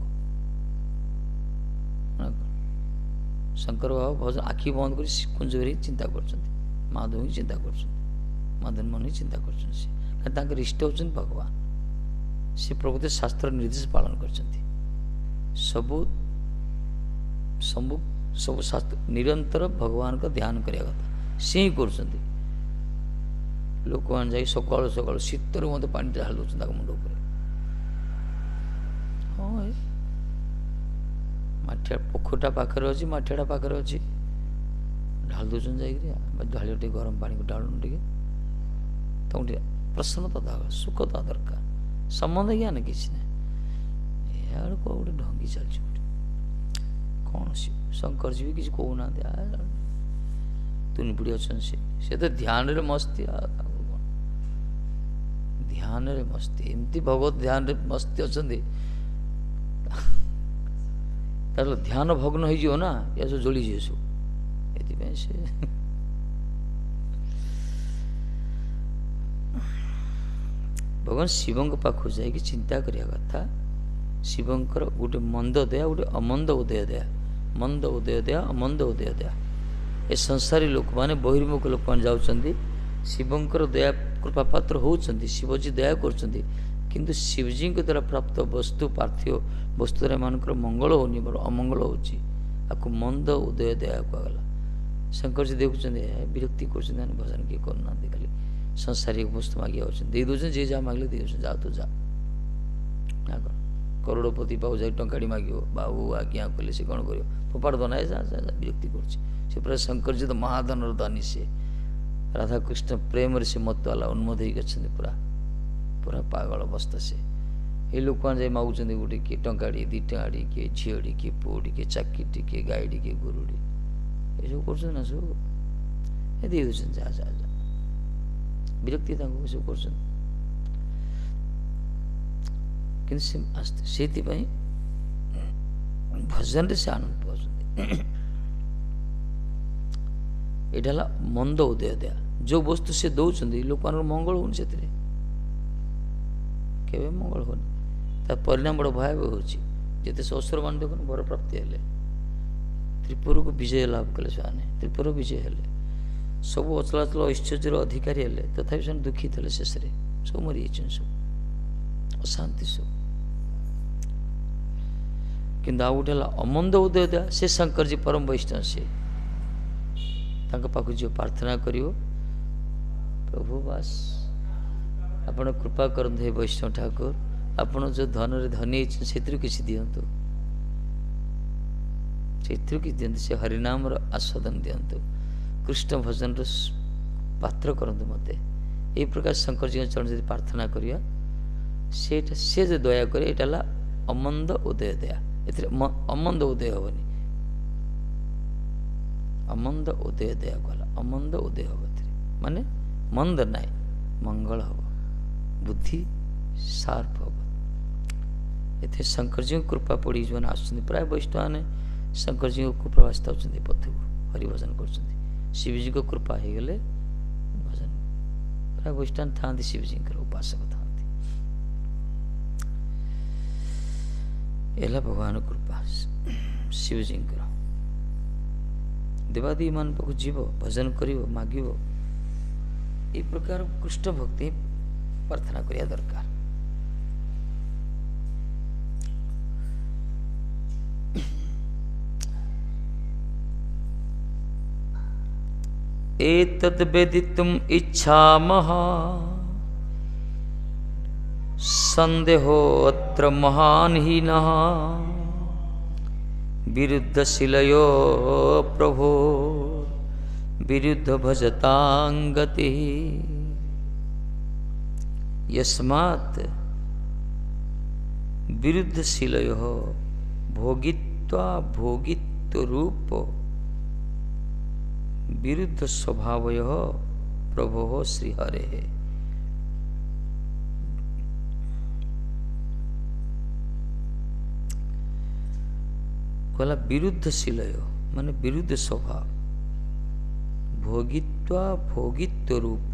शंकर बाबा भजन आखि बंद कर कुंज बिहारी चिंता कर माधव ही चिंता कर मदन मोहन ही चिंता कर इष्ट होती भगवान से प्रकृत शास्त्र निर्देश पालन कर सब शास्त्र निरंतर भगवान का ध्यान करिया कथा से ही कर लोक मैंने सकाल सकाल शीतर मत पा ढाल दौर मुंड उपर। हाँ माठिया पोखरटा पाखे अच्छी माठियाटा पाखे अच्छी ढाल दौन जाए ढाल गरम पानी को ढालुन टे तुम प्रसन्नता दरकार सुखता दरकार संबंध ज्ञान किसी ना यार गोटे ढंगी चलती कौन शंकर जी भी किसी कहना तुन बुढ़ी अच्छा से तो ध्यान रे मस्ती ध्यान रे मस्ती एमती भगवत ध्यान रे मस्ती अच्छा ध्यान भग्न हो ना या सब जोड़ी जाए सब ये से भगवान शिव पाखु जा चिंता करिया कथा शिवंकर गोटे मंद दया गोटे अमंद उदय दया मंद उदय दया अमंद उदय दया ए संसारी लोक माने बहिर्मुख लोक मान जाउछंदी शिवंकर दया कृपा पात्र होउछंदी शिवजी दया करछंदी किंतु शिवजी के द्वारा प्राप्त वस्तु पार्थिव वस्तु मानकर मंगल होनी बड़ अमंगल होची आकु मंद उदय दया कहला शंकर जी देखुछंदी विरक्ति करछंदी भजन के करना खाली संसारी वस्तु मागे होछन दे दोछन जे जा मागले दे दोछन जा तो जा करोड़पति बाबू जाए टंकाड़ी मागे बाबू आज्ञा कले से कौन कर फोपाड़ दना जा विरक्ति कर पूरा शंकर जी तो महाधन दानी से राधा कृष्ण प्रेम से मत वाला उन्मोद हो पूरा पूरा पागल अवस्था से ये लोक मैंने जाए मागुच गोटे किए टंकाड़ी दी टाड़ी किए झीड़ी किए पुओटी किए चाकीटी किए गाईडी किए गोरुड़ी ये सब कर सब दे दे जा जा जा विरक्ति सब कर से भजन से आनंद पाते यहाँ मंद उदय दया जो वस्तु से दौरान लोक मंगल हो मंगल हो परिणाम बड़ भयावह होते असुर मान देख वर प्राप्ति हेले त्रिपुर को विजय लाभ कले से त्रिपुर विजय हेले सब अचलाचल ऐश्वर्यर अधिकारी हेले तथापि से दुखी थे शेष सब मरी सब अशांति सब किंतु आ गए अमंद उदय दया से शंकर जी परम वैष्णव से पाख जो प्रार्थना करियो प्रभु बास आपण कृपा करते हे वैष्णव ठाकुर आपण जो धन रे धनी से किसी दिंतु से कि दिंतु से हरिनाम आस्वादन दिंतु कृष्ण भजन पात्र करंतु मते ये प्रकार शंकर जी चरण यदि प्रार्थना करिया से जो दया करे एटा अमंद उदय दया अमंद उदय हेनी अमंद उदय दया कहला अमंद उदय हम माने मंद नाई मंगल हम बुद्धि शार्प हम ये शंकर जी कृपा पड़ी जो आस प्राय वैष्णव ने शंकर जी को प्रवासित होती पथ को हरिभजन कर शिव जी को कृपा हो गले भजन प्राय वैष्णव था शिवजी उपासक था एला भगवान कृपा शिवजी देवादी मान पाक जीव भजन कर मागिब ये प्रकार कृष्ण भक्ति प्रार्थना करिया दरकार। एतद् वेदितुम् इच्छामः संदेहो अत्र महान् हीनः विरुद्धशिलयो प्रभो विरुद्ध भजतां गतिः यस्मात् विरुद्धशिलयोः भोगित्वा भोगित्वरूप विरुद्ध स्वभावयोः प्रभोः श्रीहरेः। कहला विरुद्धशीलय माने विरुद्ध स्वभाव भोगित्वा भोगित्व रूप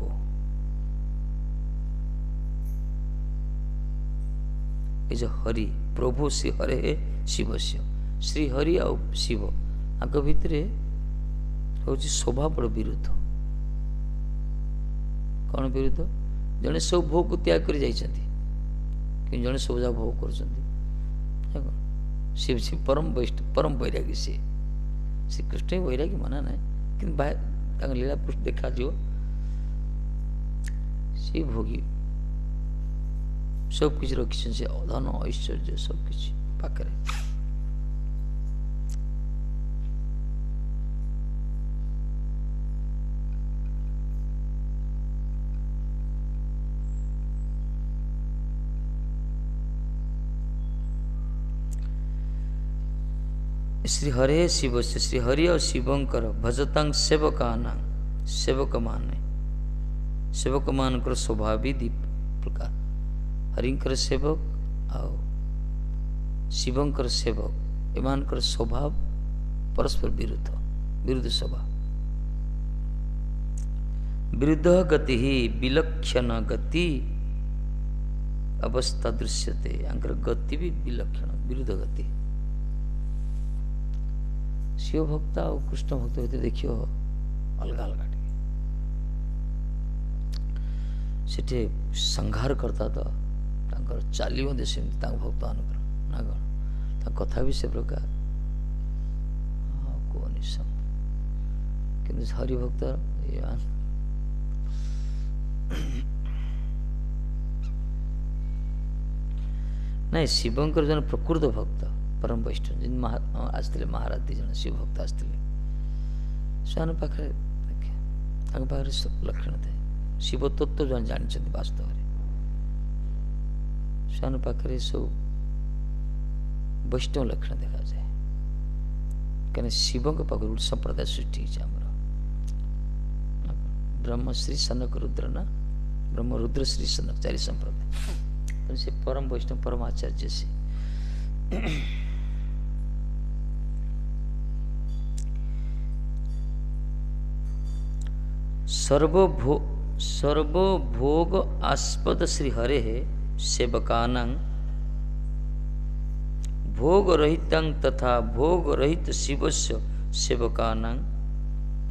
ये जो हरि प्रभु श्री हरे शिव से श्री हरि आ शिव आग भितर हूँ स्वभाव बड़ विरुद्ध। कौन विरुद्ध? जड़े सब भोग को त्याग कर जाइछन्ति जड़े सब जा भोग कर शिव जी परम वैष्णव परम वैरागी से श्री कृष्ण वैरागी मना ना कि लीला पुरुष देखा जो सी भोगी सब किसी रखी से धन ऐश्वर्य सब किसी पाखरे श्री हरे शिव से श्री हरि और शिवंकर भजतांग सेवकाना सेवक माने सेवक मानकर स्वभाव भी दीप प्रकार हरिंकर सेवक आओ शिवंकर सेवक एमानकर स्वभाव परस्पर विरुद्ध विरुद्ध स्वभाव विरुद्ध गति ही विलक्षण गति अवस्था दृश्यते आंकर गति भी विलक्षण विरुद्ध गति। शिव भक्त और कृष्ण भक्त होते देखियो अलग अलग सेठे संहार करता तो चाली भक्त अनुग्रह ना कौन कथा भी से प्रकार कौन कि हरिभक्त ना शिवंकर जन प्रकृत भक्त परम वैष्णव जिन आसते महाराज दी जन शिव भक्त आसते से पाखे पाखे लक्षण थे शिव तत्व जो जानी वास्तव से पाखे सब वैष्णव लक्षण देखा जाए कहीं शिव के पाखे संप्रदाय सृष्टि ब्रह्म श्री सनक रुद्र ना ब्रह्म रुद्र श्री सनक चारि संप्रदाय से परम वैष्णव परम आचार्य से सर्वभोग आस्पद श्री हरे सेवकानां भोग रहितं तथा भोग रहित शिवस्य सेवकानां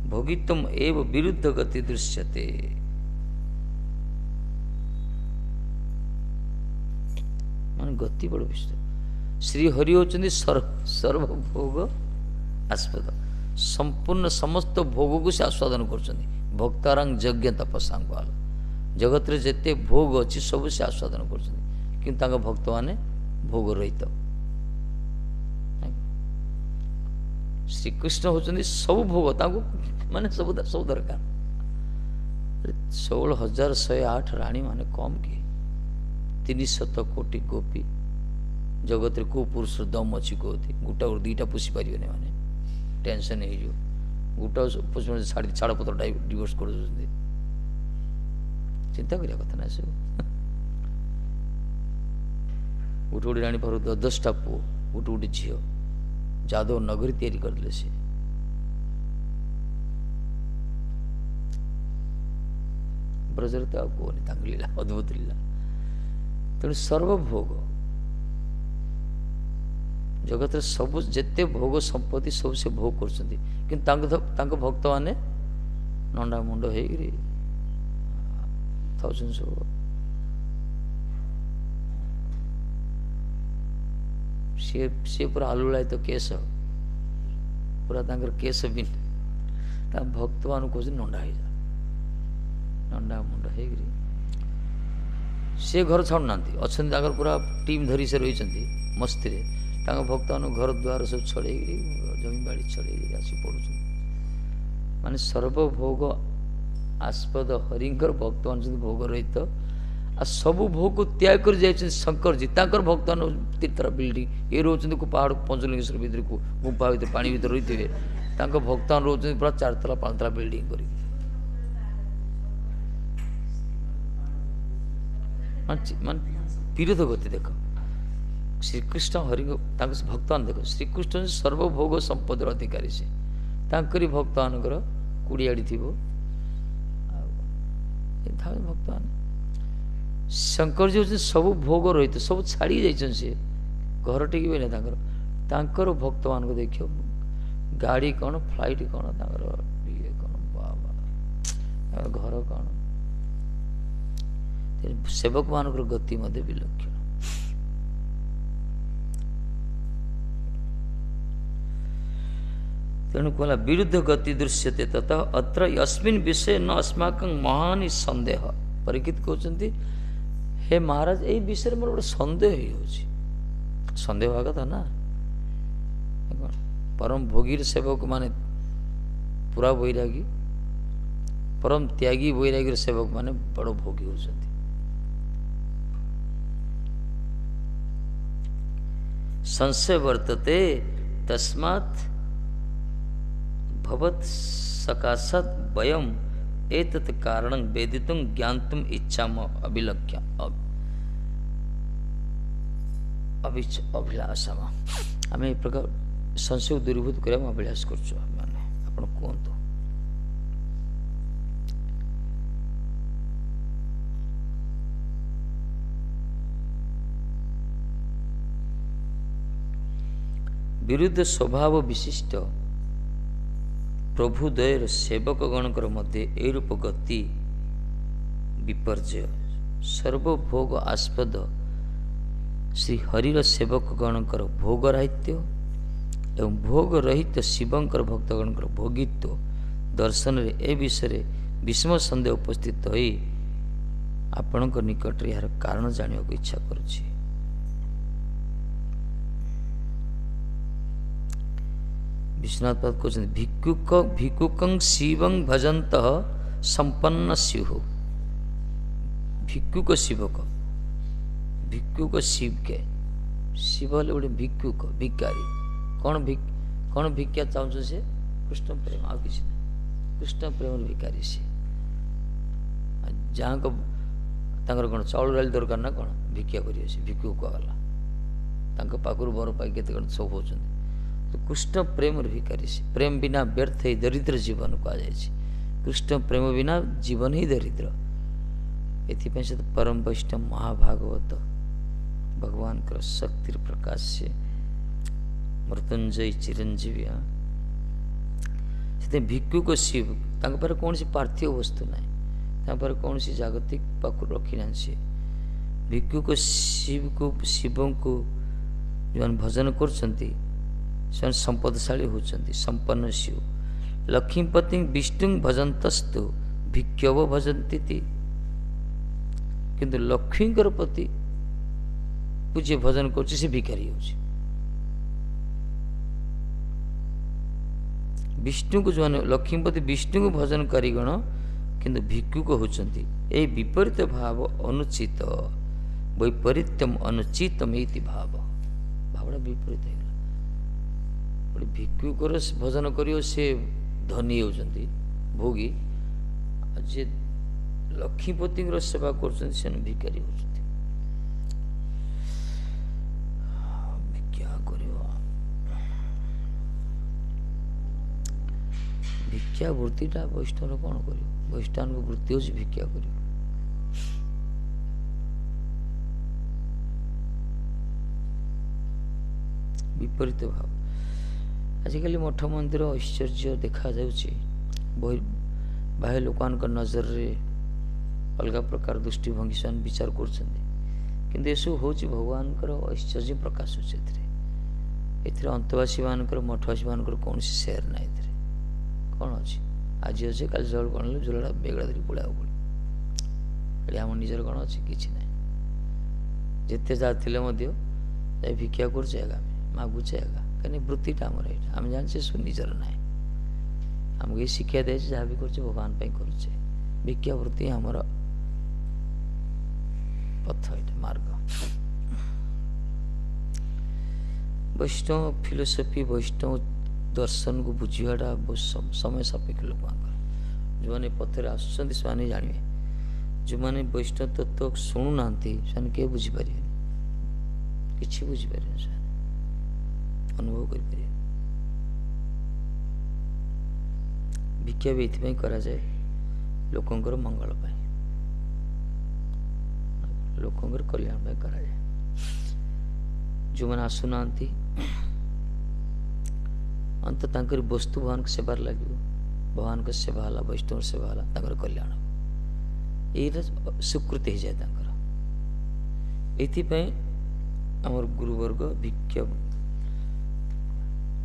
भोगित्वम एव विरुद्ध गति दृश्यते। मान गति बड़ विषय श्री हरि होचंदी सर्वभोग आस्पद संपूर्ण समस्त भोग को से आस्वादन करचंदी भक्तारंग यज्ञ तपस्यांग जगत रे जेते भोग अच्छी सब से आस्वादन करचंदी किंतु तांका भक्त माने भोग रहित श्री कृष्ण होचंदी सब भोग तांको माने सब दरकार 16,108 रानी माने कम की 300 कोटी गोपी जगत रे को पुरुष दम अच्छी कहती गोटा और दीटा पुषि पारे माने टेंशन हो गोटा पुष्प छाड़ पत्र डिवोर्स कर चिंता करिया कथा ना सब गोटे गोटे राणी पाखु 10टा पुओ गोटे गोटे झील जादव नगरी तैयारी करदे से ब्रजर तो कहनी लीला अद्भुत लीला तेणु सर्वभोग जगत सब जेते भोग संपत्ति सब से भोग कर भक्त माने नंडा मुंड हो କଥା ହେଉଛନ୍ତି ସବୁ। ସିଏ ପୁରା ଆଲୁଳାୟିତ କେଶ, ପୁରା ତାଙ୍କର କେଶ ବି ତାଙ୍କ ଭକ୍ତମାନଙ୍କୁ କହୁଛନ୍ତି ନଣ୍ଡା ହେଇଯା, ନଣ୍ଡା ମୁଣ୍ଡ ହେଇକିରି ସେ ଘର ଛାଡ଼ୁନାହାନ୍ତି, ଅଛନ୍ତି ତାଙ୍କର ପୁରା ଟିମ୍ ଧରି ସେ ରହିଛନ୍ତି ମସ୍ତିରେ। ତାଙ୍କ ଭକ୍ତମାନଙ୍କୁ ଘର ଦ୍ୱାର ସବୁ ଛଡ଼େଇକିରି ଜମିବାଡ଼ି ଛଡ଼େଇକିରି ଆସି ପଡ଼ୁଛନ୍ତି। ମାନେ ସର୍ବଭୋଗ ଆସ୍ପଦ ହରିଙ୍କର ଭକ୍ତମାନେ ଅଛନ୍ତି ଭୋଗ ରହିତ, ଆଉ ସବୁ ଭୋଗକୁ ତ୍ୟାଗ କରି ଯାଇଛନ୍ତି ଶଙ୍କରଜୀ। ତାଙ୍କର ଭକ୍ତମାନେ ତିନିଥର ବିଲ୍ଡିଂ, ଇଏ ରହୁଛନ୍ତି ପାହାଡ଼ ପଞ୍ଚଲିଙ୍ଗେଶ୍ୱର ଭିତରେ ଗୁମ୍ଫା ଭିତରେ ପାଣି ଭିତରେ ରହିଥିବେ, ତାଙ୍କ ଭକ୍ତମାନେ ରହୁଛନ୍ତି ପୁରା 4 ତଲା 5 ତଲା ବିଲ୍ଡିଂ କରିକି। ମାନେ ବିରୋଧ ଗତି ଦେଖ, ଶ୍ରୀକୃଷ୍ଣ ହରିଙ୍କ ତାଙ୍କ ଭକ୍ତମାନେ ଦେଖ, ଶ୍ରୀକୃଷ୍ଣ ସର୍ବଭୋଗ ସମ୍ପଦର ଅଧିକାରୀ, ସେ ତାଙ୍କରି ଭକ୍ତମାନଙ୍କର କୁଡ଼ିଆଡ଼ି ଥିବ। ଆଉ ଭକ୍ତମାନେ ଶଙ୍କରଜୀ ହେଉଛନ୍ତି ସବୁ ଭୋଗ ରହିତ, ସବୁ ଛାଡ଼ିକି ଯାଇଛନ୍ତି, ସେ ଘର ଟିକିବେ ନା ତାଙ୍କର ଭକ୍ତମାନଙ୍କୁ ଦେଖିବ ଗାଡ଼ି କ'ଣ, ଫ୍ଲାଇଟ୍ କ'ଣ, ତାଙ୍କର ଇଏ କ'ଣ, ବାବା ତାଙ୍କର ଘର କ'ଣ, ସେବକମାନଙ୍କର ଗତି ମଧ୍ୟ ବିଲକ୍ଷଣ। ତେଣୁ କହିଲା ବିରୁଦ୍ଧ ଗତି ଦୃଶ୍ୟତେ ତତଃ ଅତ୍ର ୟସ୍ମିନ୍ ବିଷୟ ନ अस्माकं ମହାନି ସନ୍ଦେହ। ପରୀକ୍ଷିତ କହୁଛନ୍ତି, ହେ ମହାରାଜ, ଏଇ ବିଷୟରେ ମୋର ଗୋଟେ ସନ୍ଦେହ ହେଇଯାଉଛି। ସନ୍ଦେହ ହେବା କଥା ନା, ପରମ ଭୋଗୀର ସେବକ ମାନେ ପୁରା ବୈରାଗୀ, ପରମ ତ୍ୟାଗୀ ବୈରାଗୀର ସେବକ ମାନେ ବଡ଼ ଭୋଗୀ ହେଉଛନ୍ତି। संशय वर्तते तस्मात् भवत् सकाशात् वयम् एतत् कारणं वेदितुं ज्ञातुम् इच्छामः अभिलक्ष्य अभिलाषाम। आम ए प्रकार संशय दूरीभूत करने अभिलाष करछु। माने आपण कहतु विरुद्ध स्वभाव विशिष्ट प्रभुदयर सेवक गणकर मध्य ए रूप गति विपर्जय सर्वभोग आस्पद श्री हरिर सेवक गणकर भोगराहित्य एवं भोग रहित शिवंकर भक्तगणकर भोगित्व दर्शन रे ए विषय विषम सन्देह उपस्थित होई आपणक निकट यार कारण जानिया को इच्छा करुछि। विश्वनाथ पद कहते भिक्षुकं शिवं भजंत संपन्न स्युः। भिक्षुक शिवक, भिक्षुक शिव के शिव हेले गोटे भिक्षुक भिकारी। कौन भिक्षा चाहूँ से कृष्ण प्रेम, आ कि कृष्ण प्रेम भिकारी सी जहाँ को कौन चाउल डाली दरकार ना कौन भिक्षा कर भिक्षुक कहला पाखर बर पाई के सब होती कृष्ण प्रेम भिकारी से। प्रेम बिना व्यर्थ ही दरिद्र जीवन कहुई। कृष्ण प्रेम बिना जीवन ही दरिद्र। एथिपाई से परम वैष्णव महाभागवत भगवान का शक्ति प्रकाश से मृत्युंजय चिरंजीवी से भिक्षुक शिव पारे कौन सी पार्थिव वस्तु ना कौन सी जागतिक पाखु रखी ना सी भिक्षुक शिव को जो भजन कर संपदशाली होती संपन्न शिव। लक्ष्मीपति विष्णु भजंतस्तु भिक्षव भजंती किंतु लक्ष्मीकर पति पूज्य भजन कर भिकारी हो। विष्णु को जो लक्ष्मीपति विष्णु को भजन करीगण किंतु भिक्षुक होती ए विपरीत भाव अनुचित वैपरीत्यम अनुचितम भाव भावना विपरीत है। भिक्षुकर भजन करियो से धनी होती भोगी, जे लक्ष्मीपति सेवा कर भिकारी होती। क्या करियो भिक्षा वृत्तिटा वैष्णव कौन कर वैष्णव वृत्ति हो भिक्षा कर विपरीत भाव। आजिकल मठ मंदिर ऐश्वर्य देखा बाह्य लोक नजर रे अलग प्रकार दृष्टिभंगी से विचार कर एसबू हूँ भगवान ऐश्वर्य प्रकाश होती अंतवासी मानकर मठवासी मानकर कौन सेयर ना कौन अच्छी आज अच्छे काली सकाल कौन झोला बेगड़ा धरी पड़ा पड़े आम निजर कौन अच्छी कि ना जिते जाते भिक्षा करचे आगा मागुचे आगा कहीं वृत्तिटा आम यहाँ आम जाने सब निजर ना आमको ये शिक्षा दे जहाँ भी कर भगवान करुचे भिक्षा वृत्ति आमर पथ ये मार्ग वैष्णव फिलोसफी वैष्णव दर्शन को बुझाटा बहुत समय सापेक्ष लोक जो मैंने पथर आसुँच से जानवे जो मैंने वैष्णव तत्व शुणुना से किए बुझीपर कि बुझीपर अनुभव कर भिक्षा भी ये करा जाए लोकंकर मंगल पाई लोकंकर कल्याण पाई करा जाए जो मैंने आसुना अंत तांकर वस्तु भगवान के सेवार लगे भगवान के सेवा है वैष्णव सेवा है कल्याण ये स्वीकृति हो जाए ये आमर गुरुवर्ग भिक्षा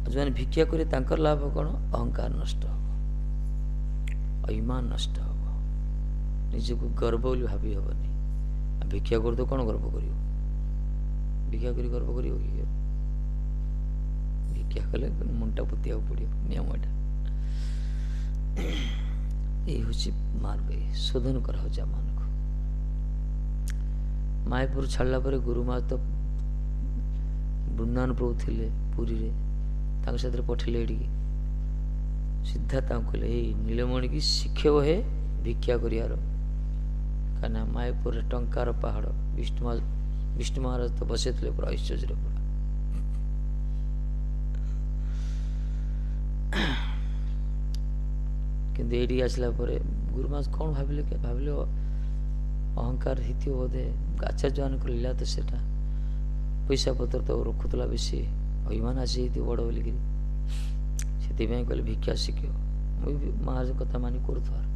जो मैंने भिक्षा करे लाभ कौन अहंकार नष्ट हम अभिमान नष्ट हम निजक गर्व बोली भावी हेनी भिक्षा कर तो कौन गर्व कर भिक्षा कर गर्व कर भिक्षा कले मुंडा पोतिया पड़ो नियम ये हूँ मार्ग शोधन करा मान को मायापुर छाड़ा पर गुरुमा तो वृंदावन प्रभु थे पुरी रे पठेले ये सीधा कहले नीलमणि की शिक्षक है भिक्षा करार कहीं मायापुर टंकार पहाड़ विष्णु महाराज तो बसे थे पूरा ऐश्वर्य पूरा किंतु ये आसला गुरुमा कौन भाविले भाविले अहंकार हित बोधे आचार्य मान लीला तो सेटा पैसा पत्र तो रखुला बेसी अभिमान आसी बड़ बोलिकी से कहले भिक्षा शिख मुझे महाराज कथा मानी करूथार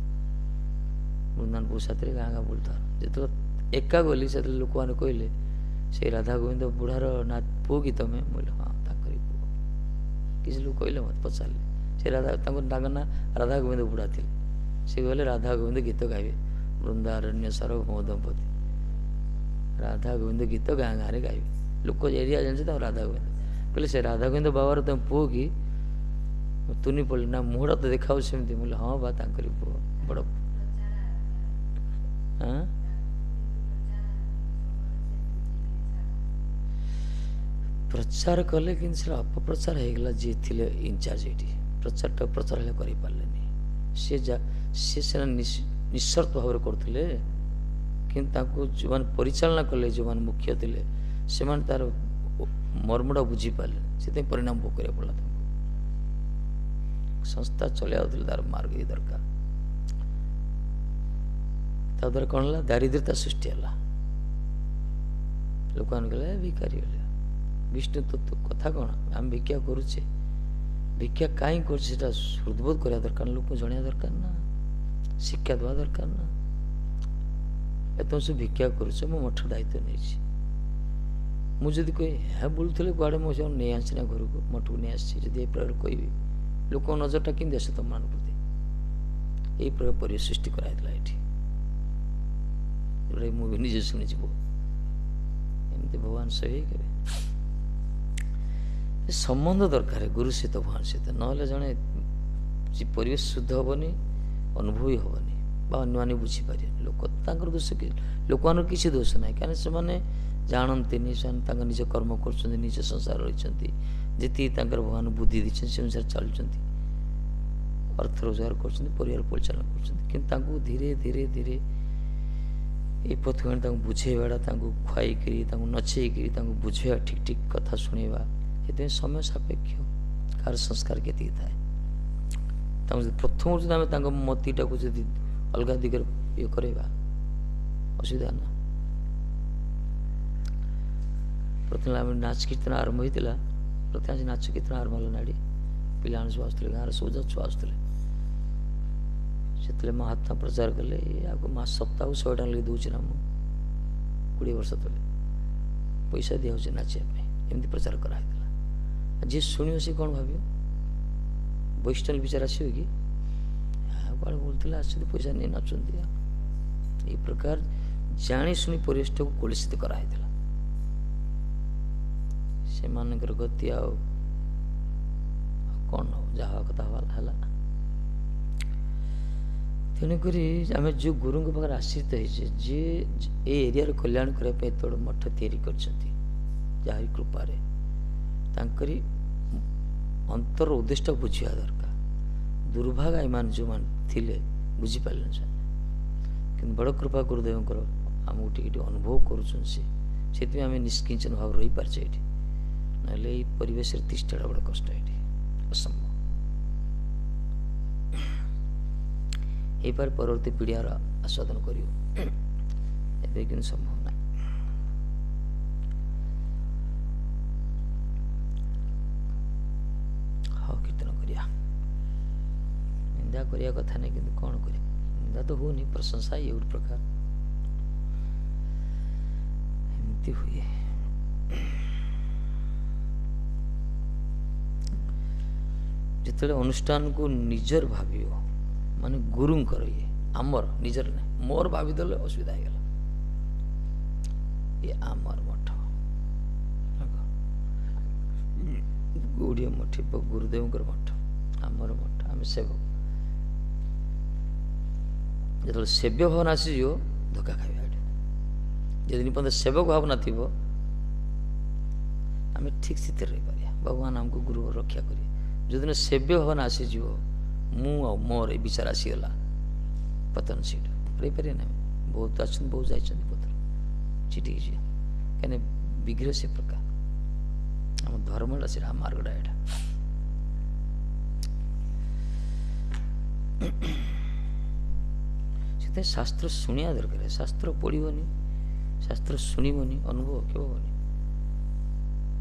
वृंदावन पो साथ गाँ गाँ बुलतार जो एका गली से लोक मैंने कहले से राधा गोविंद बुढ़ार ना पु कि तुम बोले हाँ ताकरी पु किसी लोग कहले मत पचारे से राधा ना राधा गोविंद बुढ़ा थे से कहले राधा गोविंद गीत गाइबे वृंदारण्य सार्वभौम दंपति राधा गोविंद गीत गाँ गाँव में गाइबे लोक एरिया जाने राधा गोविंद कहले से राधा गोविंद बाबार तुम पुओ कि तुनी पड़े ना मुहड़ा तो देखा सेमती बोले हाँ बा तांकरी पुओ बड़ हाँ प्रचार कले कि अपप्रचार होगला जी थे इनचार्ज ये प्रचार प्रचार कर सीना निस्वार्थ भाव करते कि जो मैंने परिचालना कले जो मैंने मुख्य थे से तार मर्मटा बुझीपारे से परिणाम भोग कर पड़ा संस्था चलते तार मार्ग ये दरकार द्वारा कौन है दारिद्र्यता सृष्टि है लोक मैंने भिखारी विष्णु तत्व कथा कौन आम भिक्षा करुचे भिक्षा कहीं कर हृदबोध करा दरकार लोक जन दरकार ना शिक्षा देवा दरकार ना तुम सब भिक्षा करुचे मो मठ दायित्व नहीं मुझे कोई है बोलूले कड़े मुझे नहीं आसी ना घर को मठ को नहीं आसी जब ये प्रकार कह लोक नजरटा कि आसे तुम मान प्रति यही प्रकार पर सृष्टि कराइला ये मुझे निजे शुणी एमती भगवान सही के संबंध दरकार गुरु सहित भगवान सहित ना जड़े परिवेश शुद्ध हेनी अनुभवी हेनी अन्य बुझीपारे लोक दोष कि लोक मान किसी दोष ना कहीं से जानते निज कर्म कर निज संसार रही जी भगवान बुद्धि दी से अनुसार चलुँच अर्थ रोजगार कर परिचालन कर धीरे धीरे धीरे ये पथ बुझेवाटा खुआईकरी नचेकरी बुझेवा ठीक ठीक कथा शुणेवा ये समय सापेक्ष कार संस्कार के थाए प्रथम जो आम मतीटा को जब अलग दिगर ये करवा असुविधा ना प्रथम आम नाच कीर्तन आरंभ होता प्रथम आज नाच कीर्तन आरंभ है नाड़ी पिला सब आसुले गाँव सब छुआ आसुले से महात्मा प्रचार कले आपको सप्ताह 100 टଙ୍କା लगे दूसरी ना मु 20 वर्ष तले पैसा दिया नाचिया एमती प्रचार कराई जी शुण सी कौन भाव वैष्णव विचार आसो कि कौन बोलते आस पैसा नहीं नाचुंती ये प्रकार जाणी शुणी परिवेश को कलुषित कराई से मानकर गति आ कौन जहाँ कथा है तेणुक आम जो गुरु पाखे आश्रित होइछे जे ए एरिया कल्याण करने एत बड़ मठ तैयारी कर कृपारे तांकरी अंतर उद्देश्य बुझा दरकार दुर्भाग्य एमान जो मान थिले बुझी पारे कि बड़ कृपा गुरुदेव आमको टी अनुभव करें आम निष्किंचन भाव रही पार्चे ना परिवेश तिष्ठा बड़ कष्ट ये असंभव ये पर परवर्ती पीढ़ियार आस्वादन कर संभव ना हाँ कीर्तन करिया निंदा करिया कथा नहीं कि कौन कर निंदा तो होनी प्रशंसा ये एक प्रकार एमती हुए जिते अनुष्ठान को निजर भावियो माने गुरुंकर ये आमर निजर नहीं मोर भाविदेले असुविधा हो ये आमर मठ गुड़िया मठ गुरुदेव मठ आमर मठ आम सेवक जो सेव्य भावना आसीज धोखा खाଇବା जदि पर्यटन सेवक भाव ना आम ठीक स्थित रही पारिया भगवान आमको गुरु रक्षा करें जो दिन सेव्य भावना आसीज मु मोर विचार आसीगला पतन सीट रही पारे ना बहुत अच्छा बहुत जाइए पत्र चिटिक कहीं विग्रह से प्रकार आम धर्मटा से मार्गटा यहाँ शास्त्र शुणिया दरकार शास्त्र पढ़ोनी शास्त्र शुणवनी अनुभव केवनी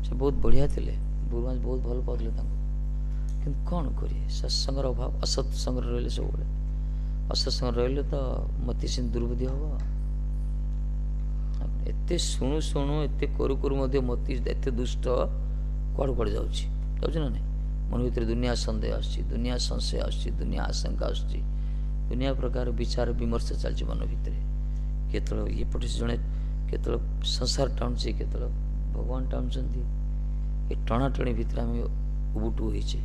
से बहुत बढ़िया थे गुरुमा बहुत भल पाते कि कौन करिए सत्संगर अभाव असत्संग रही सब असत्संग रही तो मत से दुर्बुद्धि हम एत शुणु शुणु एत करू करू मती एत दुष्ट कड़ कड़ जाऊँ ना नहीं मन भर दुनिया सन्देह दुनिया संशय दुनिया आशंका दुनिया प्रकार विचार विमर्श चलती मन भितर केतल ये पटे जड़े केतल संसार टाणुचे केतल भगवान टाणुंट ये टणाटणी भितर आम उबुटू होइछे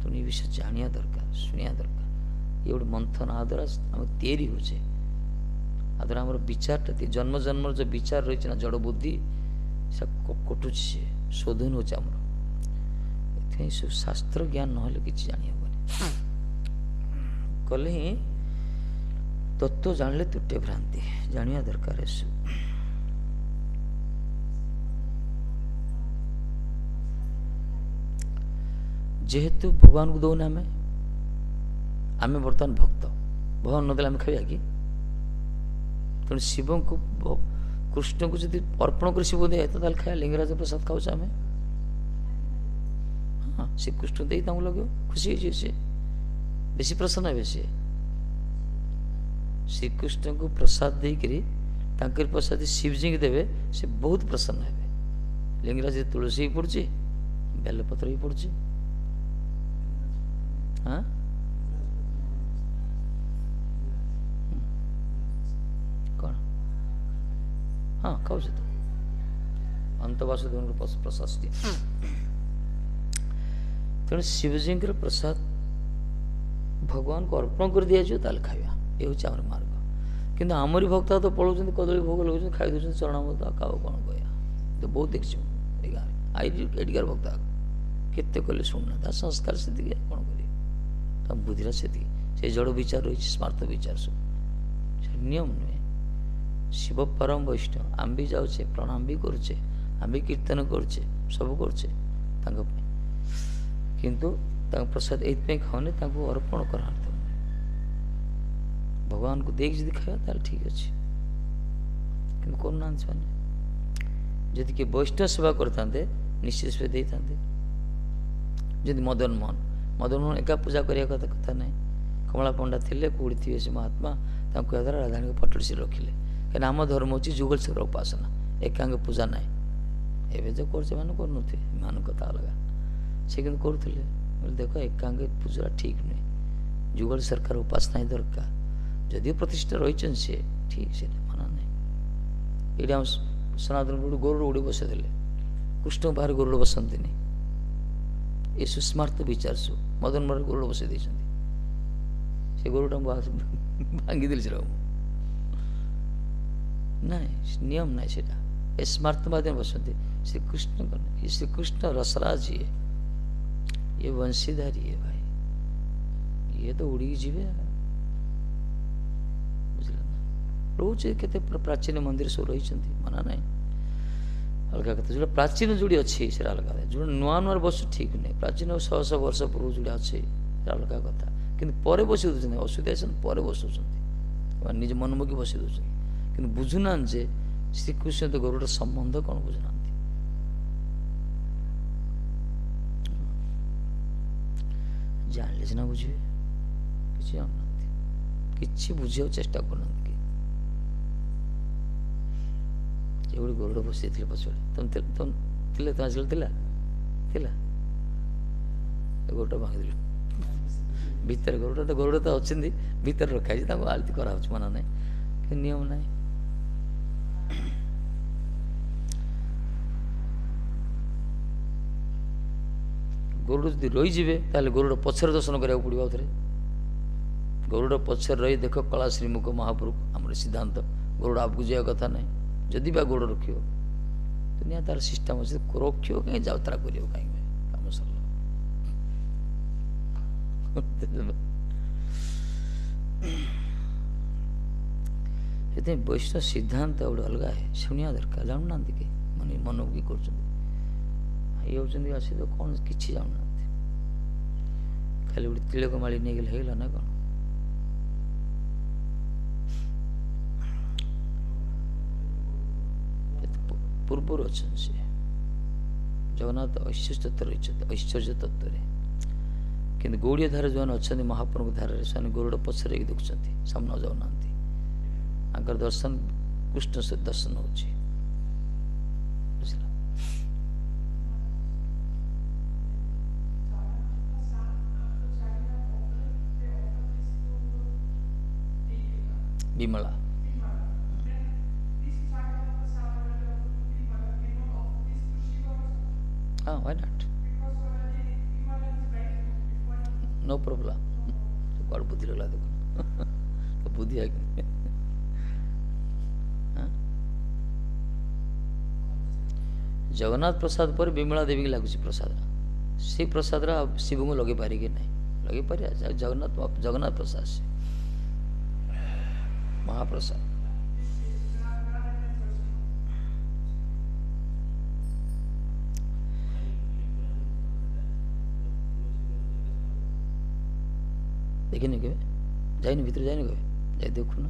तो ये विषय जानिया दरकार शुणिया दरकार ये गोटे मंथन आ द्वारा आम तैयारी होचे आ द्वारा आम विचारटा जन्म जन्म जो विचार रही ना जड़ बुद्धि से कटुच से शोधन हो सब शास्त्र ज्ञान ना कि जानी हेनी कले ही तत्व जानले तुटे भ्रांति जानिया दरकार है जेहेतु भगवान को दौना आम बर्तमान भक्त भगवान नदेले आम खाइबा कि तेणु शिव को कृष्ण को जब अर्पण कर शिव दे तो खाया लिंगराज प्रसाद खाऊ आम हाँ श्रीकृष्ण दे लगे खुशी सी बेसी प्रसन्न हे सी श्रीकृष्ण को प्रसाद देकर प्रसाद शिवजी की देवे से बहुत प्रसन्न हे लिंगराज तुलसी ही पड़ी बेलपत्र ही पड़ी हाँ कौन हाँ खाऊ तो अंतवासुदेव प्रसाद तेणु शिवजी प्रसाद भगवान को अर्पण कर दि जाए खाଇବା ये हूँ आम मार्ग किंतु आमरी भक्त तो पढ़ाऊँ कदली भोग लगे खाई दौरान चरणामृत काव कौन कह तो बहुत देखी गाँव आई एटिकार भक्त केते कले शुणुना संस्कार से कौन कर बुद्धिरा से जड़ विचार रही स्मार्थ विचार सब नियम नुहे शिव परम वैष्णव आम भी जाऊे प्रणाम भी करुचे आम भी कीर्तन करुचे सब करुचे किंतु प्रसाद ये खाओने अर्पण कर भगवान को देख जी खाया ठीक अच्छे कि करना जदि किए वैष्णव सेवा करते निश्चित से दे था जब मदन मोहन एका पूजा करिया कथा नहीं कमला पंडा थे कौड़ी थे से महात्मा कहद्वारा राधाराणी को फटोड़ी से रखिले कहीं आम धर्म हूँ जुगल शक्र उपासना एकांग पूजा ना एवं तो कर मान कथा अलग से कि करुले देख एकांग पूजा ठीक नुहे जुगल सरकार उपासना ही दरकार जदिव प्रतिष्ठा रही सी ठीक से माना ना ये सनातन गरुड़ उड़ी बसई दे कृष्ण बाहर गरुड़ बसती ये सुस्मार्थ विचार सु मदन मोहन गरुड़ बसई दे से गरुड़ भांगी दिल ना नियम ना से स्मार्थ माध्यम बसती श्रीकृष्ण ये श्रीकृष्ण रसराज ये वंशीधारी है भाई ये तो उड़ी जीवे बुझल ना रोचे केते प्राचीन मंदिर सब रही मना ना अलग कथा जो प्राचीन जोड़ी अच्छी से अलग जो नुआ नुआ बस ठीक नहीं प्राचीन 100 वर्ष पूर्व जोड़ा अच्छे अलग कथा कि बसई दूसरे असुविधा पर बसुँच निज मनमुखी बसई दूसरे कि बुझुना जे श्रीकृष्ण तो गरुड़ संबंध कौन बुझुना जानले सीना बुझे कि जानना कि बुझा चेष्टा करना गरुड़ बसई पछड़े तुम गरुड़ भांगी दिल भीतर गरुड़ तो अच्छे भीतर रखाई आरती करा माना ना कि नियम ना गरुड़ जब रहीजे गरुड़ पचर दर्शन करा पड़ो थे गरुड़ पचर रही देख कला श्रीमुख महाप्रभु आम सिद्धांत गरुड़ आपको जावा कथा ना जदि बा गोड़ रख दुनिया तार सिस्टम अच्छे रख कहीं यात्रा कर कम सरल वैष्णव सिद्धांत गोटे अलग है शुणा दरकार जानूना कि मन मनमुखी कर आसी तो कौन कि जानूना खाली गोटे तिलक माली नहीं गले होगा ना कौन पूर्वर अच्छे जगन्नाथ ऐश्वर्य तत्व रही ऐश्वर्य तत्व कि गौड़िया धार जो अच्छा महाप्रभु धारा से गरुड़ पछरे देखुं सामना जाऊना दर्शन कृष्ण से दर्शन हो विमला हाँ why not नो प्रॉब्लम कौन बुद्धि लगा देखो तो बुद्धि है जगन्नाथ प्रसाद पर विमला देवी की लगुच प्रसाद से प्रसाद शिव को लगे पारे कि नहीं लगे पारे जगन्नाथ प्रसाद से महाप्रसाद देखनी के जाइनि भीतर जाइनि के जाए देखु ना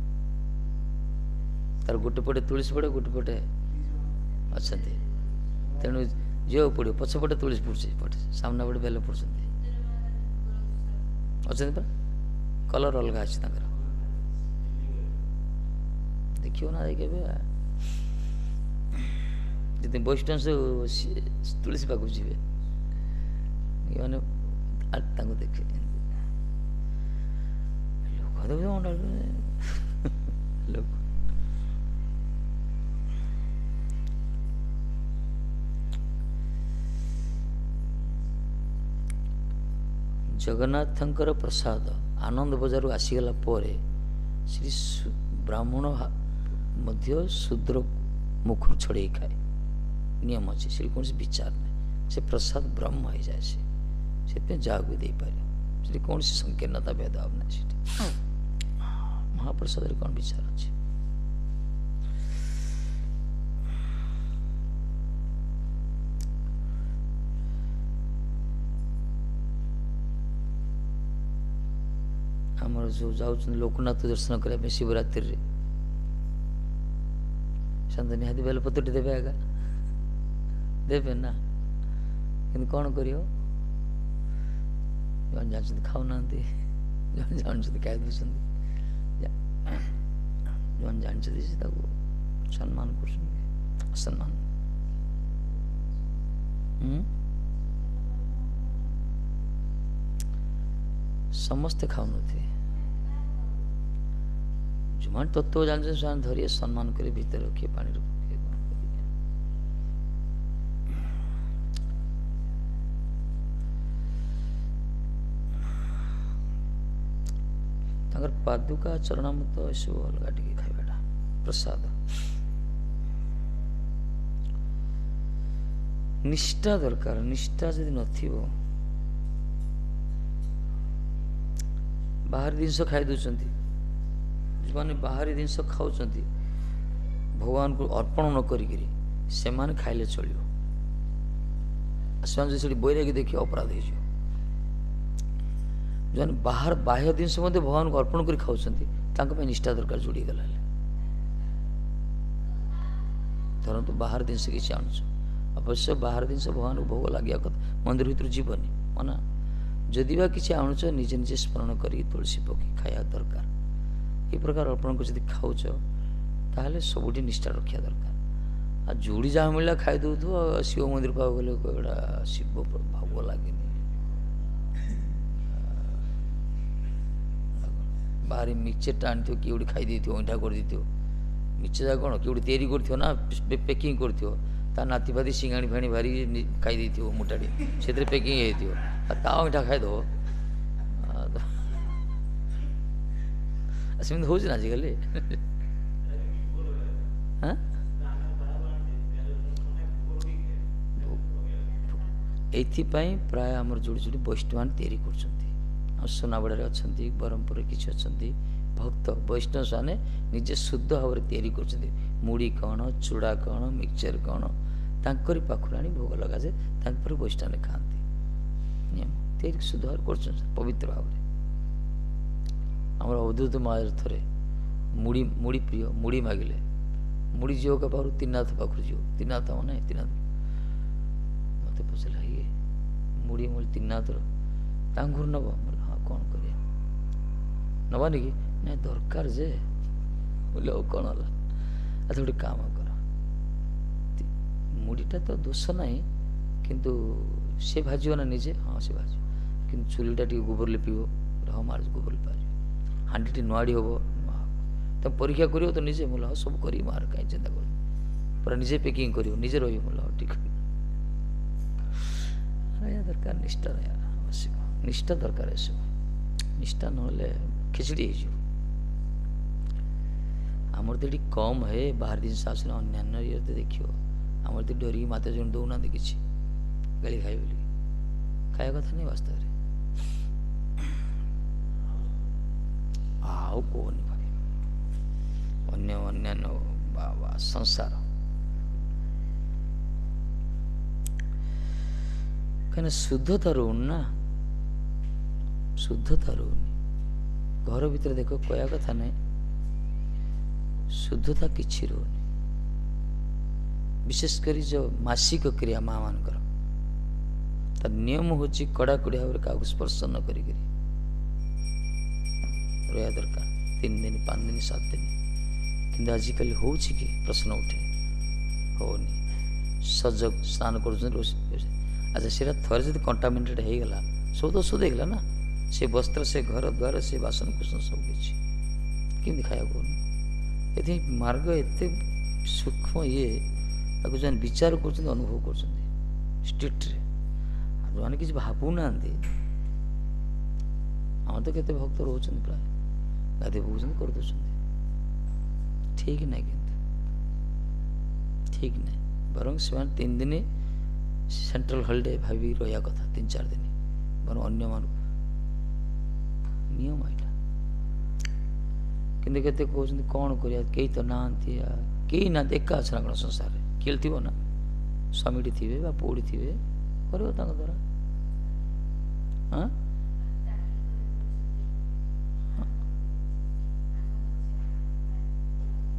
तार गोटे पटे तुलसी पड़े गोटे पटे अच्छा तेणु जो पड़ो पछपटे तुलसी पड़े पटे सामना पटे बेल पड़े अच्छा पा कलर अलग अच्छे देखियो ना देखे जी वैष्णव से तुलसी पाक जी मैंने देखे लोग जगन्नाथंकर प्रसाद आनंद बजार आसीगला श्री ब्राह्मण मध्य शूद्र मुखर छड़े खाए नियम अच्छे से कौन विचार नहीं से प्रसाद ब्रह्म हो जाए से जहाँ दे पारे से कौन संकीर्णता भेदभाव ना महाप्रसाद कौन विचार अच्छे आमर जो जाऊँ लोकनाथ दर्शन करने शिवरात्रि शांत निहाती बेलपत्र देवे आगा देवे ना कि कौन कर जानते खाऊ ना ଜାଣୁଛନ୍ତି ଖାଇ ଦେଉଛନ୍ତି, ଯେଉଁମାନେ ଜାଣିଛନ୍ତି ସେ ତାକୁ ସମ୍ମାନ କରୁଛନ୍ତି, ଅସମ୍ମାନ। ସମସ୍ତେ ଖାଉନଥିବେ, ଯେଉଁମାନେ ତତ୍ତ୍ୱ ଜାଣିଛନ୍ତି ସେମାନେ ଧରିବେ, ସମ୍ମାନ କରି ଭିତରେ ରଖିବେ, ପାଣିରେ ପକେଇବେ, କ'ଣ କରିବେ। ତାଙ୍କର ପାଦୁକା ଚରଣାମୃତ ଏସବୁ ଅଲଗା ଟିକେ ଖାଇବାଟା ପ୍ରସାଦ। ନିଷ୍ଠା ଦରକାର। ନିଷ୍ଠା ଯଦି ନଥିବ, ବାହାରି ଜିନିଷ ଖାଇ ଦେଉଛନ୍ତି, ଯେଉଁମାନେ ବାହାରି ଜିନିଷ ଖାଉଛନ୍ତି ଭଗବାନଙ୍କୁ ଅର୍ପଣ ନ କରିକିରି, ସେମାନେ ଖାଇଲେ ଚଳିବ। ସେମାନେ ଯଦି ସେଠି ବୈରାଗୀ ଦେଖି ଅପରାଧ ହେଇଯିବ। ଯେଉଁମାନେ ବାହ୍ୟ ଜିନିଷ ମଧ୍ୟ ଭଗବାନଙ୍କୁ ଅର୍ପଣ କରି ଖାଉଛନ୍ତି, ତାଙ୍କ ପାଇଁ ନିଷ୍ଠା ଦରକାର ଯୋଡ଼ିଗଲା। ହେଲେ ଧରନ୍ତୁ ବାହାର ଜିନିଷ କିଛି ଆଣୁଛ, ଅବଶ୍ୟ ବାହାର ଜିନିଷ ଭଗବାନଙ୍କୁ ଭୋଗ ଲାଗିବା କଥା, ମନ୍ଦିର ଭିତରୁ ଯିବନି ମନା। ଯଦି ବା କିଛି ଆଣୁଛ, ନିଜେ ନିଜେ ସ୍ମରଣ କରିକି ତୁଳସୀ ପକେଇ ଖାଇବା ଦରକାର। ଏ ପ୍ରକାର ଅର୍ପଣ କରି ଯଦି ଖାଉଛ, ତାହେଲେ ସବୁଠି ନିଷ୍ଠା ରଖିବା ଦରକାର। ଆଉ ଯୋଡ଼ି ଯାହା ମିଳିଲା ଖାଇ ଦେଉଥିବ, ଶିବ ମନ୍ଦିର ପାଖକୁ ଗଲେ ଏଗୁଡ଼ା ଶିବ ଭୋଗ ଲାଗେନି। ବାହାରେ ମିକ୍ସଚରଟା ଆଣିଥିବ, କିଏ ଗୋଟେ ଖାଇ ଦେଇଥିବ, ଅଇଁଠା କରିଦେଇଥିବ। ମିକ୍ସଚର କ'ଣ କିଏ ଗୋଟେ ତିଆରି କରିଥିବ ନା, ପ୍ୟାକିଂ କରିଥିବ, ତା ନାତି ଫାତି ସିଙ୍ଗାଣି ଫାଣି ଭାରି ଖାଇ ଦେଇଥିବ ମୁଠାଟେ, ସେଥିରେ ପ୍ୟାକିଂ ହେଇଥିବ, ଆଉ ତା ଅଇଁଠା ଖାଇଦେବ। ସେମିତି ହେଉଛି ନା ଆଜିକାଲି। ଏଇଥିପାଇଁ ପ୍ରାୟ ଆମର ଯୋଡ଼ି ଯୋଡ଼ି ବୈଷ୍ଣବ ତିଆରି କରୁଛନ୍ତି। ଆଉ ସୁନାବଡ଼ାରେ ଅଛନ୍ତି, ବ୍ରହ୍ମପୁରରେ କିଛି ଅଛନ୍ତି ଭକ୍ତ ବୈଷ୍ଣବ, ସେମାନେ ନିଜେ ଶୁଦ୍ଧ ଭାବରେ ତିଆରି କରୁଛନ୍ତି। ମୁଢ଼ି କ'ଣ, ଚୁଡ଼ା କ'ଣ, ମିକ୍ସଚର କ'ଣ, ତାଙ୍କରି ପାଖରୁ ଆଣି ଭୋଗ ଲଗାଯାଏ, ତାଙ୍କରି ବୈଷ୍ଣବରେ ଖାଆନ୍ତି। ନିୟମ ତିଆରି ଶୁଦ୍ଧ ଭାବରେ କରୁଛନ୍ତି, ପବିତ୍ର ଭାବରେ। ଆମର ଅବଧୂତ ମହାରାଜ ଥରେ ମୁଢ଼ି ପ୍ରିୟ, ମୁଢ଼ି ମାଗିଲେ, ମୁଢ଼ି ଯିବ କା ପାଖରୁ, ତ୍ରିନାଥ ପାଖରୁ ଯିବ। ତ୍ରିନାଥ ମାନେ ତ୍ରିନାଥ ମୋତେ ପଚାରିଲା, ଇଏ ମୁଢ଼ି ତ୍ରିନାଥର, ତାଙ୍କ ଘରୁ ନେବ? ହଁ, କ'ଣ କରିବା, ନେବାନି କି? ନାଇଁ ଦରକାର ଯେ। ବୋଲେ ଆଉ କ'ଣ ହେଲା? ଆଚ୍ଛା ଗୋଟେ କାମ କର, ମୁଢ଼ିଟା ତ ଦୋଷ ନାହିଁ, କିନ୍ତୁ ସେ ଭାଜିବ ନା ନିଜେ? ହଁ ସେ ଭାଜିବ, କିନ୍ତୁ ଚୁଲିଟା ଟିକେ ଗୋବର ଲିପିବ। ହଁ ମାର ଗୋବର ଲିପାଯିବ। ହାଣ୍ଡିଟି ନୁଆଡ଼ି ହେବ, ତମେ ପରୀକ୍ଷା କରିବ ତ ନିଜେ। ବୋଲେ ହଁ ସବୁ କରିବି, ମାର କାହିଁ ଚିନ୍ତା କରୁଛ, ପୁରା ନିଜେ ପ୍ୟାକିଂ କରିବ, ନିଜେ ରହିବ। ବୋଲେ ହଁ ଠିକ୍ ରହିବା ଦରକାର। ନିଷ୍ଠା ରହିବା ଆବଶ୍ୟକ, ନିଷ୍ଠା ଦରକାର। ଏସବୁ ନିଷ୍ଠା ନହେଲେ ଖିଚଡ଼ି ହେଇଯିବ। ଆମର ତ ଏଠି କମ୍ ହେ ବାହାର ଜିନିଷ ଆସୁନି, ଅନ୍ୟାନ୍ୟ ଇଏରେ ଦେଖିବ ଆମର ତ ଡରିକି ମାତା ଜଣେ ଦେଉନାହାନ୍ତି କିଛି, ଗାଳି ଖାଇ ବୋଲି। ଖାଇବା କଥା ନାହିଁ ବାସ୍ତବରେ। ଆଉ କହୁନି ଭାଇ, ଅନ୍ୟାନ୍ୟ ବା ସଂସାର, କାହିଁକିନା ଶୁଦ୍ଧତା ରହୁନି ନା, ଶୁଦ୍ଧତା ରହୁନି। ଘର ଭିତରେ ଦେଖ, କହିବା କଥା ନାହିଁ, ଶୁଦ୍ଧତା କିଛି ରହୁନି। ବିଶେଷ କରି ଯେଉଁ ମାସିକ କ୍ରିୟା ମା ମାନଙ୍କର, ତା ନିୟମ ହେଉଛି କଡ଼ାକଡ଼ି ଭାବରେ କାହାକୁ ସ୍ପର୍ଶ ନ କରିକିରି ରହିବା ଦରକାର 3 ଦିନ, 5 ଦିନ, 7 ଦିନ। କିନ୍ତୁ ଆଜିକାଲି ହେଉଛି କି? ପ୍ରଶ୍ନ ଉଠେ, ହେଉନି। ସଜଗ ସ୍ନାନ କରୁଛନ୍ତି, ରୋଷେଇ। ଆଚ୍ଛା ସେଇଟା ଥରେ ଯଦି କଣ୍ଟାମିନେଟେଡ୍ ହେଇଗଲା, ସବୁ ତ ଔଷଧ ହେଇଗଲା ନା, ସେ ବସ୍ତ୍ର, ସେ ଘର ଦ୍ୱାର, ସେ ବାସନକୁସନ ସବୁ କିଛି, କେମିତି ଖାଇବାକୁ କହୁନି? ଏଥିପାଇଁ ମାର୍ଗ ଏତେ ସୂକ୍ଷ୍ମ, ଇଏ ତାକୁ ସେମାନେ ବିଚାର କରୁଛନ୍ତି, ଅନୁଭବ କରୁଛନ୍ତି ଷ୍ଟ୍ରିକ୍ଟରେ। ଆଉ ଯେଉଁମାନେ କିଛି ଭାବୁନାହାନ୍ତି, ଆମର ତ କେତେ ଭକ୍ତ ରହୁଛନ୍ତି, ପ୍ରାୟ ଗାଧି ପକାଉଛନ୍ତି, କରିଦେଉଛନ୍ତି। ଠିକ୍ ନାହିଁ, କିନ୍ତୁ ଠିକ୍ ନାହିଁ। ବରଂ ସେମାନେ 3 ଦିନ ସେଣ୍ଟ୍ରାଲ ହଲିଡେ ଭାବିକି ରହିବା କଥା, 3-4 ଦିନ, ବରଂ ଅନ୍ୟମାନଙ୍କୁ ନିୟମ ଏଇଟା। କିନ୍ତୁ କେତେ କହୁଛନ୍ତି କ'ଣ କରିବା, କେହି ତ ନାହାନ୍ତି, କେହି ନାହାନ୍ତି, ଏକା ଅଛି ନା କ'ଣ ସଂସାରରେ? କିଏ ଥିବ ନା, ସ୍ୱାମୀଟି ଥିବେ ବା ପୁଅଟି ଥିବେ, କରିବ ତାଙ୍କ ଦ୍ୱାରା। ହଁ,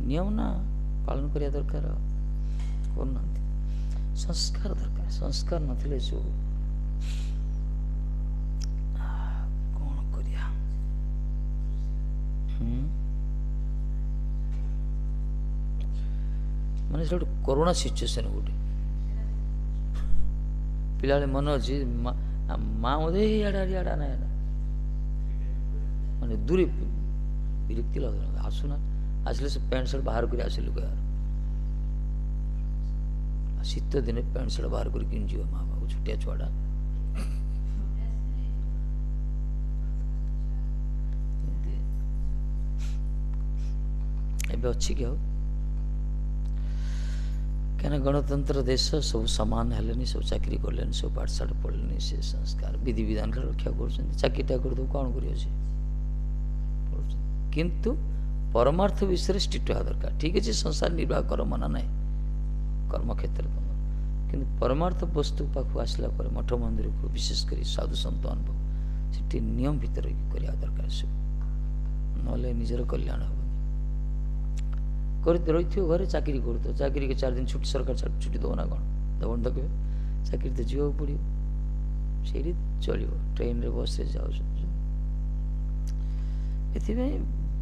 ନିୟମ ନା, ପାଳନ କରିବା ଦରକାର, କରୁନାହାନ୍ତି। ସଂସ୍କାର ଦରକାର, ସଂସ୍କାର ନଥିଲେ ସବୁ କ'ଣ କରିବା। एटा गोटे करोना सिचुएसन गोटे पिला मन अच्छी माँ मत इड़ा ना माने दूरी विरक्ति लगे आसुना आसले से पैंट सार्ट बाहर कर आसिलु यार शीत दिन पैंट सार्ट बाहर कर माँ बाबू छोटिया छुआटा एबे अच्छी क्या क्या गणतंत्र देश सब सामान है सब चाकरी कले सब पाठशाठ पढ़ले से संस्कार विधि विधान रक्षा करटा कर कौन कर किंतु परमार्थ विषय स्ट्रिक्ट होगा दरकार ठीक है संसार निर्वाह कर मना ना कर्म क्षेत्र तुम कि परमार्थ वस्तु पाक आसला मठ मंदिर को विशेषकर साधु सन्त अनुभव से नियम भितर करवा दरकार सब ना निजर कल्याण हम रही घरे चाकरी कर चाकरी के 4 दिन छुट्टी सरकार छुट्टी दो ना कौन दबन देखे चाकरी तो जीवा पड़ो से चलो ट्रेन रे बस रे जाओ ये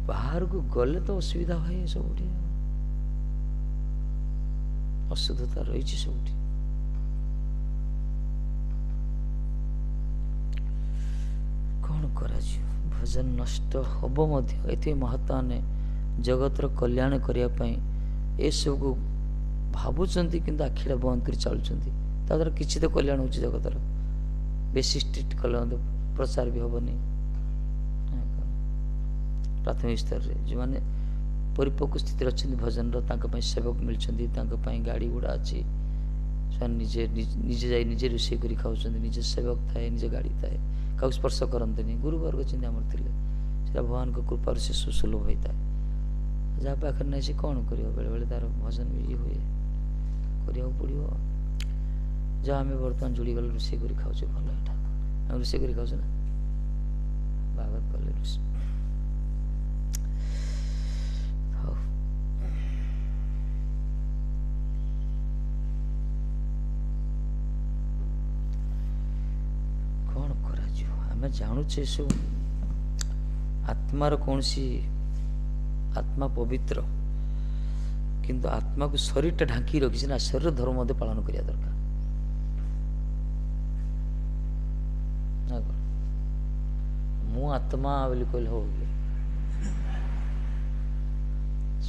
बाहर को गले तो असुविधा भाई सब अशुद्धता रही सब कौन करा भजन नष्ट हम ये महात्मा ने जगतर कल्याण करने ये सब को भावुंट कि आखिड़ा बंद कर चलुँच किसी तो कल्याण हो जगतर बेसी स्ट्रिक्ट कले प्रचार भी हेनी प्राथमिक स्तर में जो मैंने परिपक्व स्थित अच्छे भजन सेवक मिलती गाड़ी गुड़ा अच्छी निजे निजे जा निजे रोषे कर खाऊँ निजे सेवक थाए निजे गाड़ी थाए क्या स्पर्श करते गुरुवर्ग चिंता आमर थे भगवान को कृपा से सुसुलभ होता है जहाँ पाखे नहीं से कौन कर बेले बेले तार भजन भी हुए करा पड़ो जहाँ आम बर्तमान जोड़ी गले रोषे कर खाऊ भल यहाँ रोषे कर खाऊ ना बागर कले रोषे कौन करा जानूचे सब आत्मार कौन सी आत्मा पवित्र किंतु आत्मा को शरीर ढांकी रखी ना शरीर धर्म मध्य पालन करिया दरकार मु आत्मा बोली कहले हो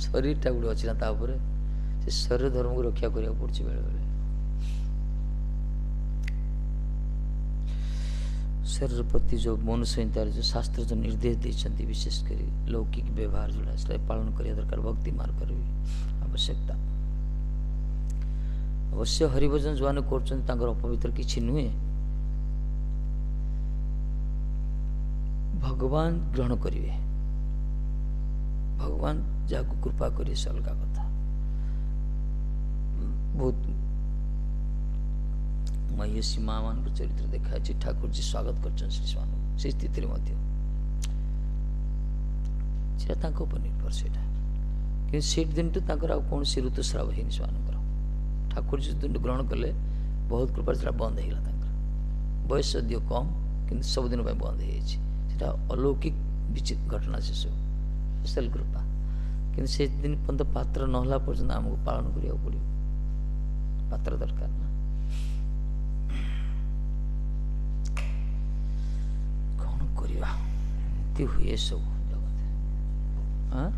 शरीर टा गुड़ अच्छी ना तापर से शरीर धर्म को रक्षा करिया पड़छि बेले बेले शरीर प्रति जो मनुष्य संहितार जो शास्त्र जो निर्देश देते विशेषकर लौकिक व्यवहार जोड़ा पालन करिया दरकार भक्ति मार्ग भी आवश्यकता अवश्य हरिभजन जो कर अपवित्र किसी नुहे भगवान ग्रहण करेंगे भगवान जहाँ कृपा करेंगे से अलग कथा बहुत महिषी माँ मान चरित्र देखा ठाकुर जी स्वागत कर स्थिति निर्भर से दिन कौन सी ऋतुस्राव है ठाकुर जी दिन ग्रहण कले बहुत कृपा से बंद होगा बयस यदि कम कि सब दिन बंद हो अलौकिक विचित घटना से सब स्पेशल कृपा कि से दिन पर्यंत पात्र नहला पर्यंत आमको पालन करा पड़ो पात्र दरकार ना हुए सब जगत हाँ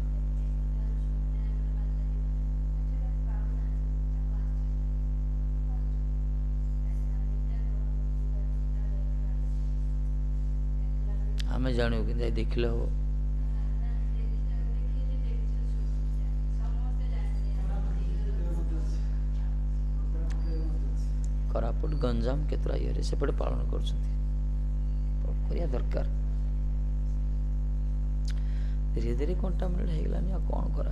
आम जाणु कि देखले हो कोरापुट गंजाम केतरा ये सेपटे पालन कर दरकार धीरे धीरे कंटामिनेट हो गलानी आ कौन करा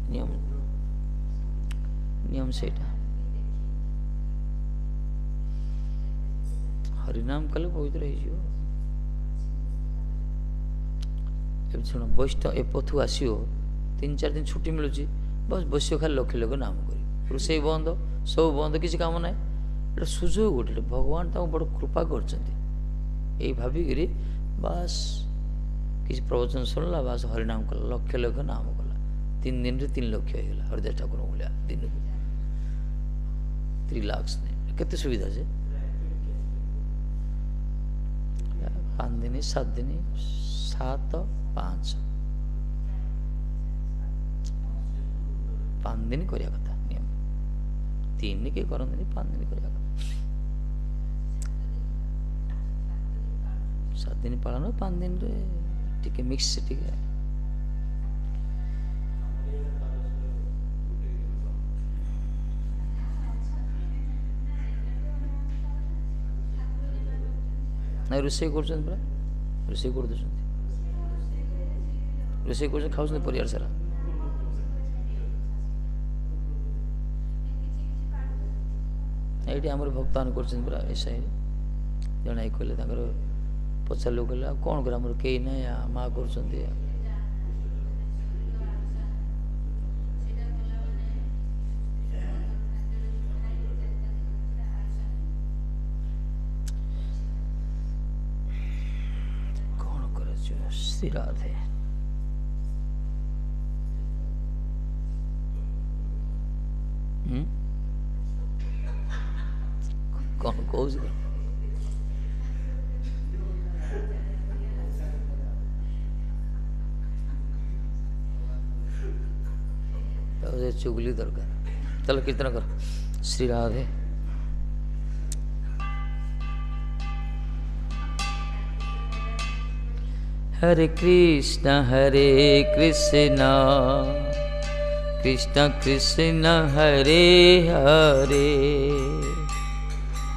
नियम नियम सेटा हरिनाम कले पवित्र हो शुण वैष्णव ए पथु आसो 3-4 दिन छुट्टी मिलूँ बस बस खाली लक्ष लक्ष नाम कर रोषे बंद सब बंद किसी काम ना ये सुजोग गोटे भगवान बड़ कृपा कर भाविकी बास किसी प्रवचन शुणला बास हरिनाम कला लक्ष लक्ष नाम कला 3 दिन रे 3 लक्ष होगा हरिदास ठाकुर भाया दिन को 3 लाख केते सुविधा से 5 दिन 7 दिन 7 5 5 दिन करिया कथा नियम 3 के करंदी 5 दिन करिया कथा 7 दिन पालन 5 दिन रे टिके मिक्स टिके ना रोषे कर रोषे कर रोषे कर खाऊ परिवार सारा ये आम भक्तमान कर जन कहले पचार लोग कहले कौन कर कई ना माँ कर श्री राधे कौन कौन चुगली दरकार चलो कीर्तन कर श्री राधे हरे कृष्ण कृष्ण कृष्ण हरे हरे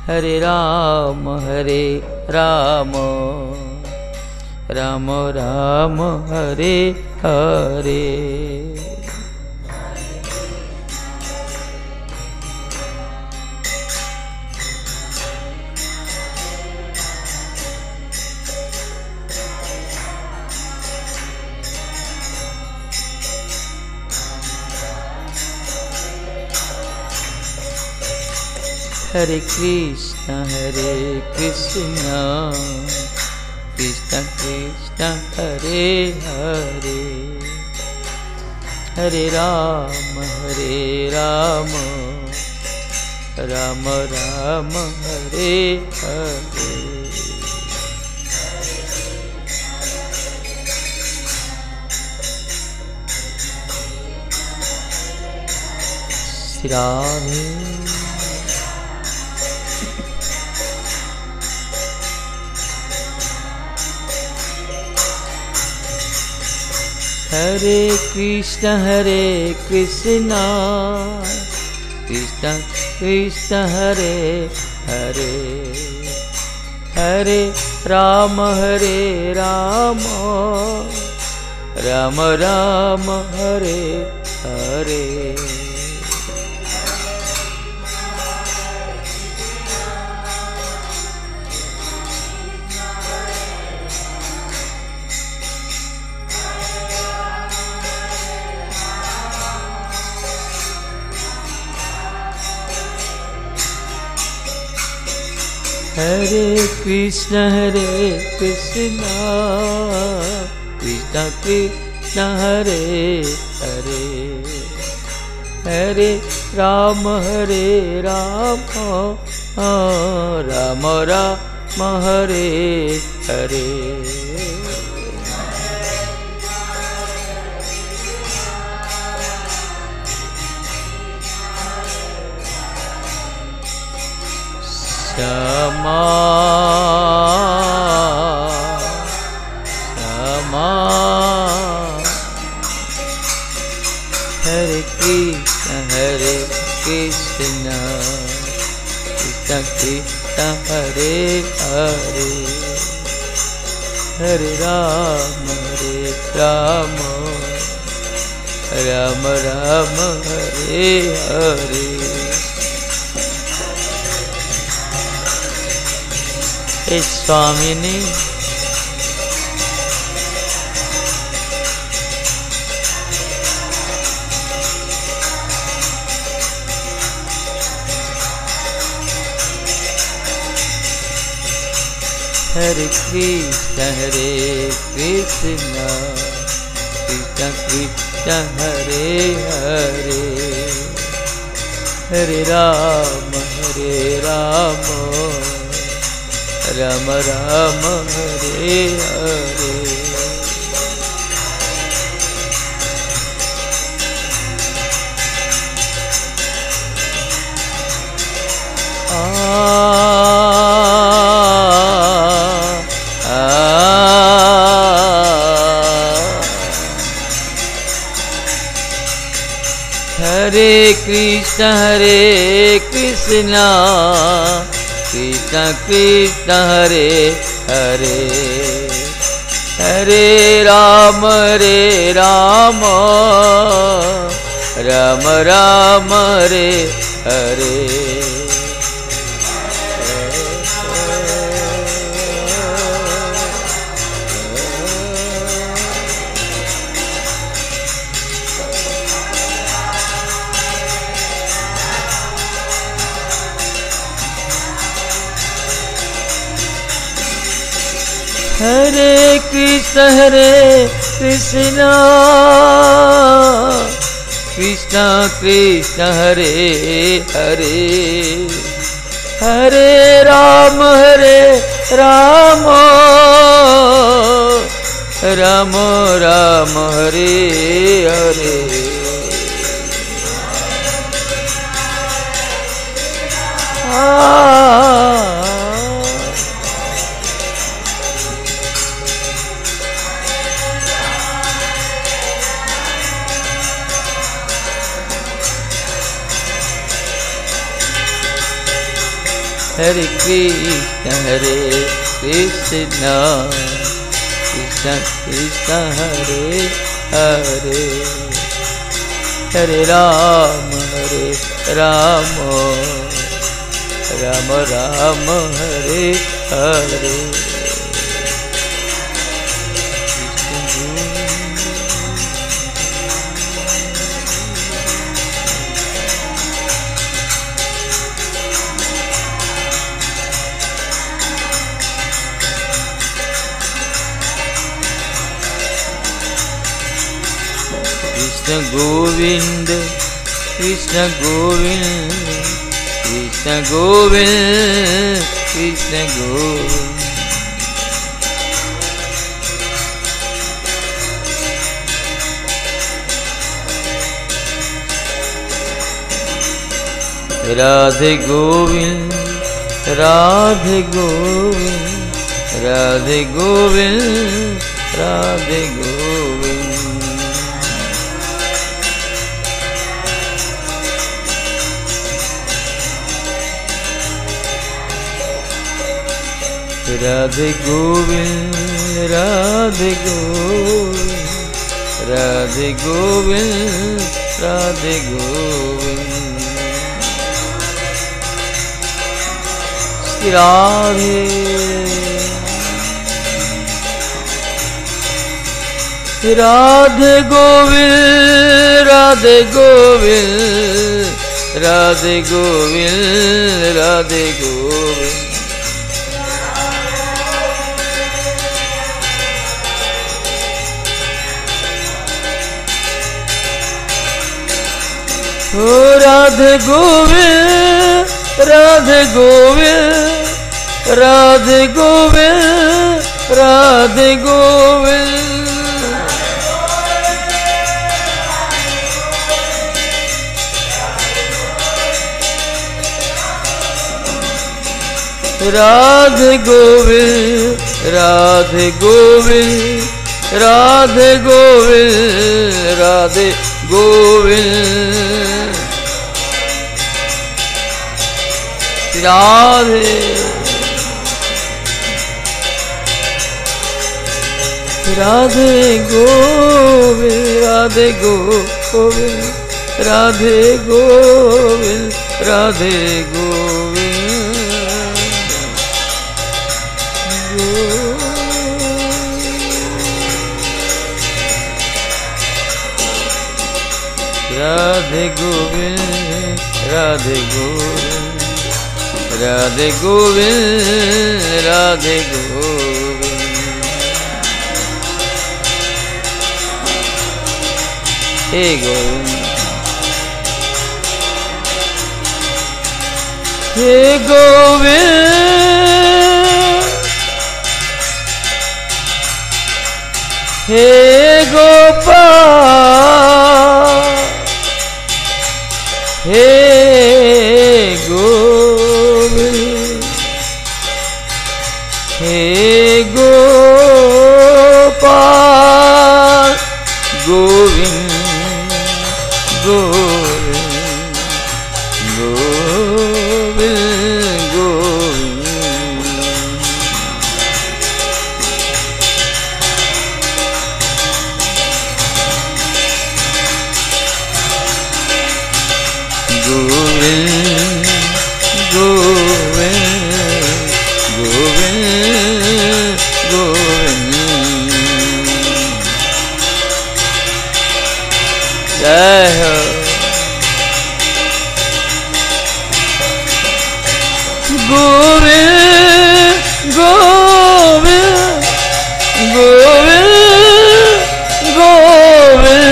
हरे राम राम राम हरे हरे हरे कृष्ण कृष्ण कृष्ण हरे हरे हरे राम राम राम हरे हरे श्री राधे हरे कृष्ण कृष्ण कृष्ण हरे हरे हरे राम राम राम हरे हरे हरे कृष्ण कृष्ण कृष्ण हरे हरे हरे राम राम राम हरे हरे क्षमा क्षमा हरे कृष्ण कृष्ण कृष्ण हरे हरे हरे राम राम राम हरे हरे स्वामिनी हरे कृष्ण कृष्ण कृष्ण हरे हरे, हरे राम राम राम हरे हरे। हरे कृष्ण कृष्ण कृष्ण हरे हरे, हरे राम राम राम हरे हरे। हरे कृष्ण कृष्ण कृष्ण हरे हरे, हरे राम राम राम हरे हरे। हरे कृष्ण कृष्ण कृष्ण हरे हरे, हरे राम राम राम हरे हरे। कृष्ण गोविंद कृष्ण गोविंद कृष्ण गोविंद कृष्ण गोविंद। राधे गोविंद राधे गोविंद राधे गोविंद राधे गोविंद। राधे गोविंद राधे गोविंद राधे गोविंद राधे गोविंद। राधे राधे गोविंद राधे गोविंद राधे गोविंद राधे गोविंद। ओ राधे गोविंद राधे गोविंद राधे गोविंद राधे गोविंद। राधे गोविंद राधे गोविंद राधे गोविंद राधे गोविंद। राधे राधे गोविंद राधे गोविंद राधे गोविंद राधे गोविंद। राधे गोविंद राधे गोविंद राधे गोविंद राधे गोविंद। हे गोविंद हे गोविंद हे गोपाल हे गोविंद हे गोपाल गोविंद गोविंद गोविंद गोविंद। गोविंद गोविंद गोविंद गोविंद। जय हो गोविंद गोविंद गोविंद गोविंद।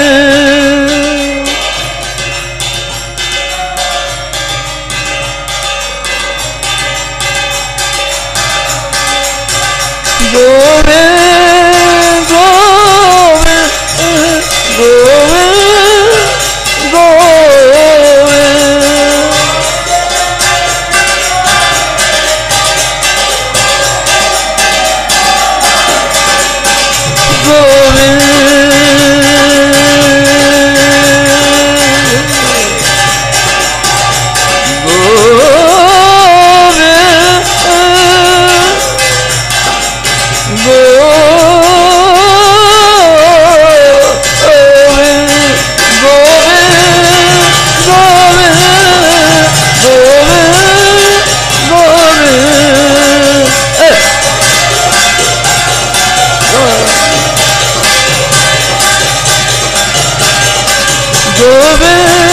गोविंद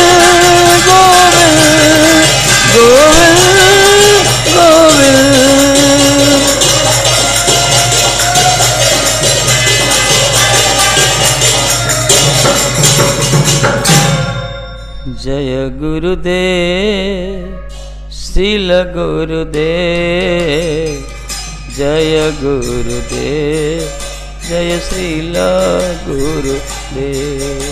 गोविंद गोविंद जय गुरुदेव श्रील गुरुदेव जय गुरुदेव जय श्रील गुरुदेव।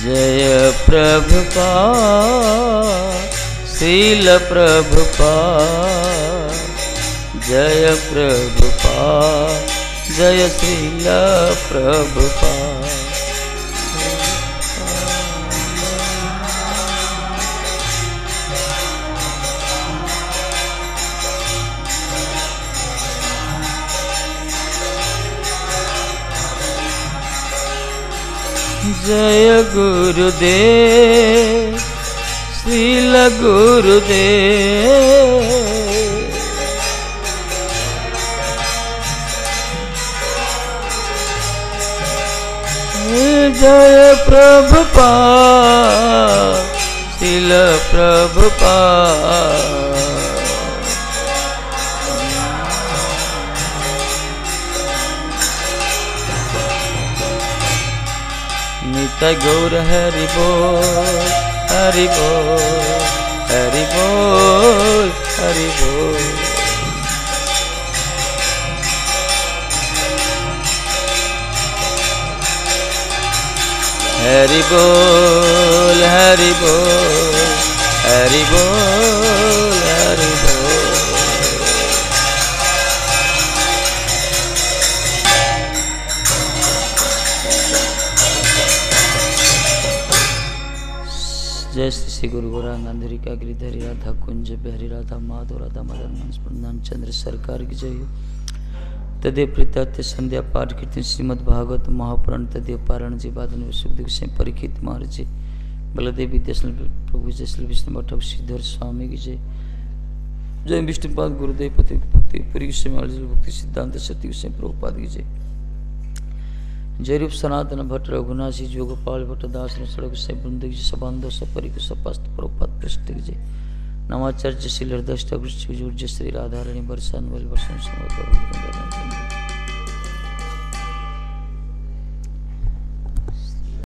जय प्रभुपाद श्रील प्रभुपाद जय प्रभुपाद जय श्रील प्रभुपाद। जय गुरुदेव श्रील गुरुदेव जय प्रभुपाद श्रील प्रभुपाद। निताय गौर हरि बोल हरि बोल हरि बोल हरि बोल। हरि बोल हरि बोल हरि बोल हरि बोल। जय श्री गुरु गौरांगाधरी का गिरिधरी राधा कुंज बिहारी राधा माधव राधा मदन मनस्पंदन चंद्र सरकार की जय हो। तदेव प्रीत्यात्य संध्या पाठ कीर्तन श्रीमद् भागवत महापुराण तदेव पारायण जी वादन सुखदेव सिंह परीक्षित महाराज जी बलदेव विद्यासल प्रभु जय श्री विष्णु भट्ट श्रीधर स्वामी की जय। जय विष्णुपाद गुरुदेव पति भक्ति पुरी श्रीमाल भक्ति सिद्धांत सती से प्रभुपाद की जय। जय रूप सनातन भट्ट रघुनाथ जी जोगपाल भट्ट दास सड़क से बृंद जी सबांधो सपरि सपस्त प्रभुपाद पृष्ठ की जय। नवाचार्य श्री हृदय श्री राधारणी वर्षान वर्षन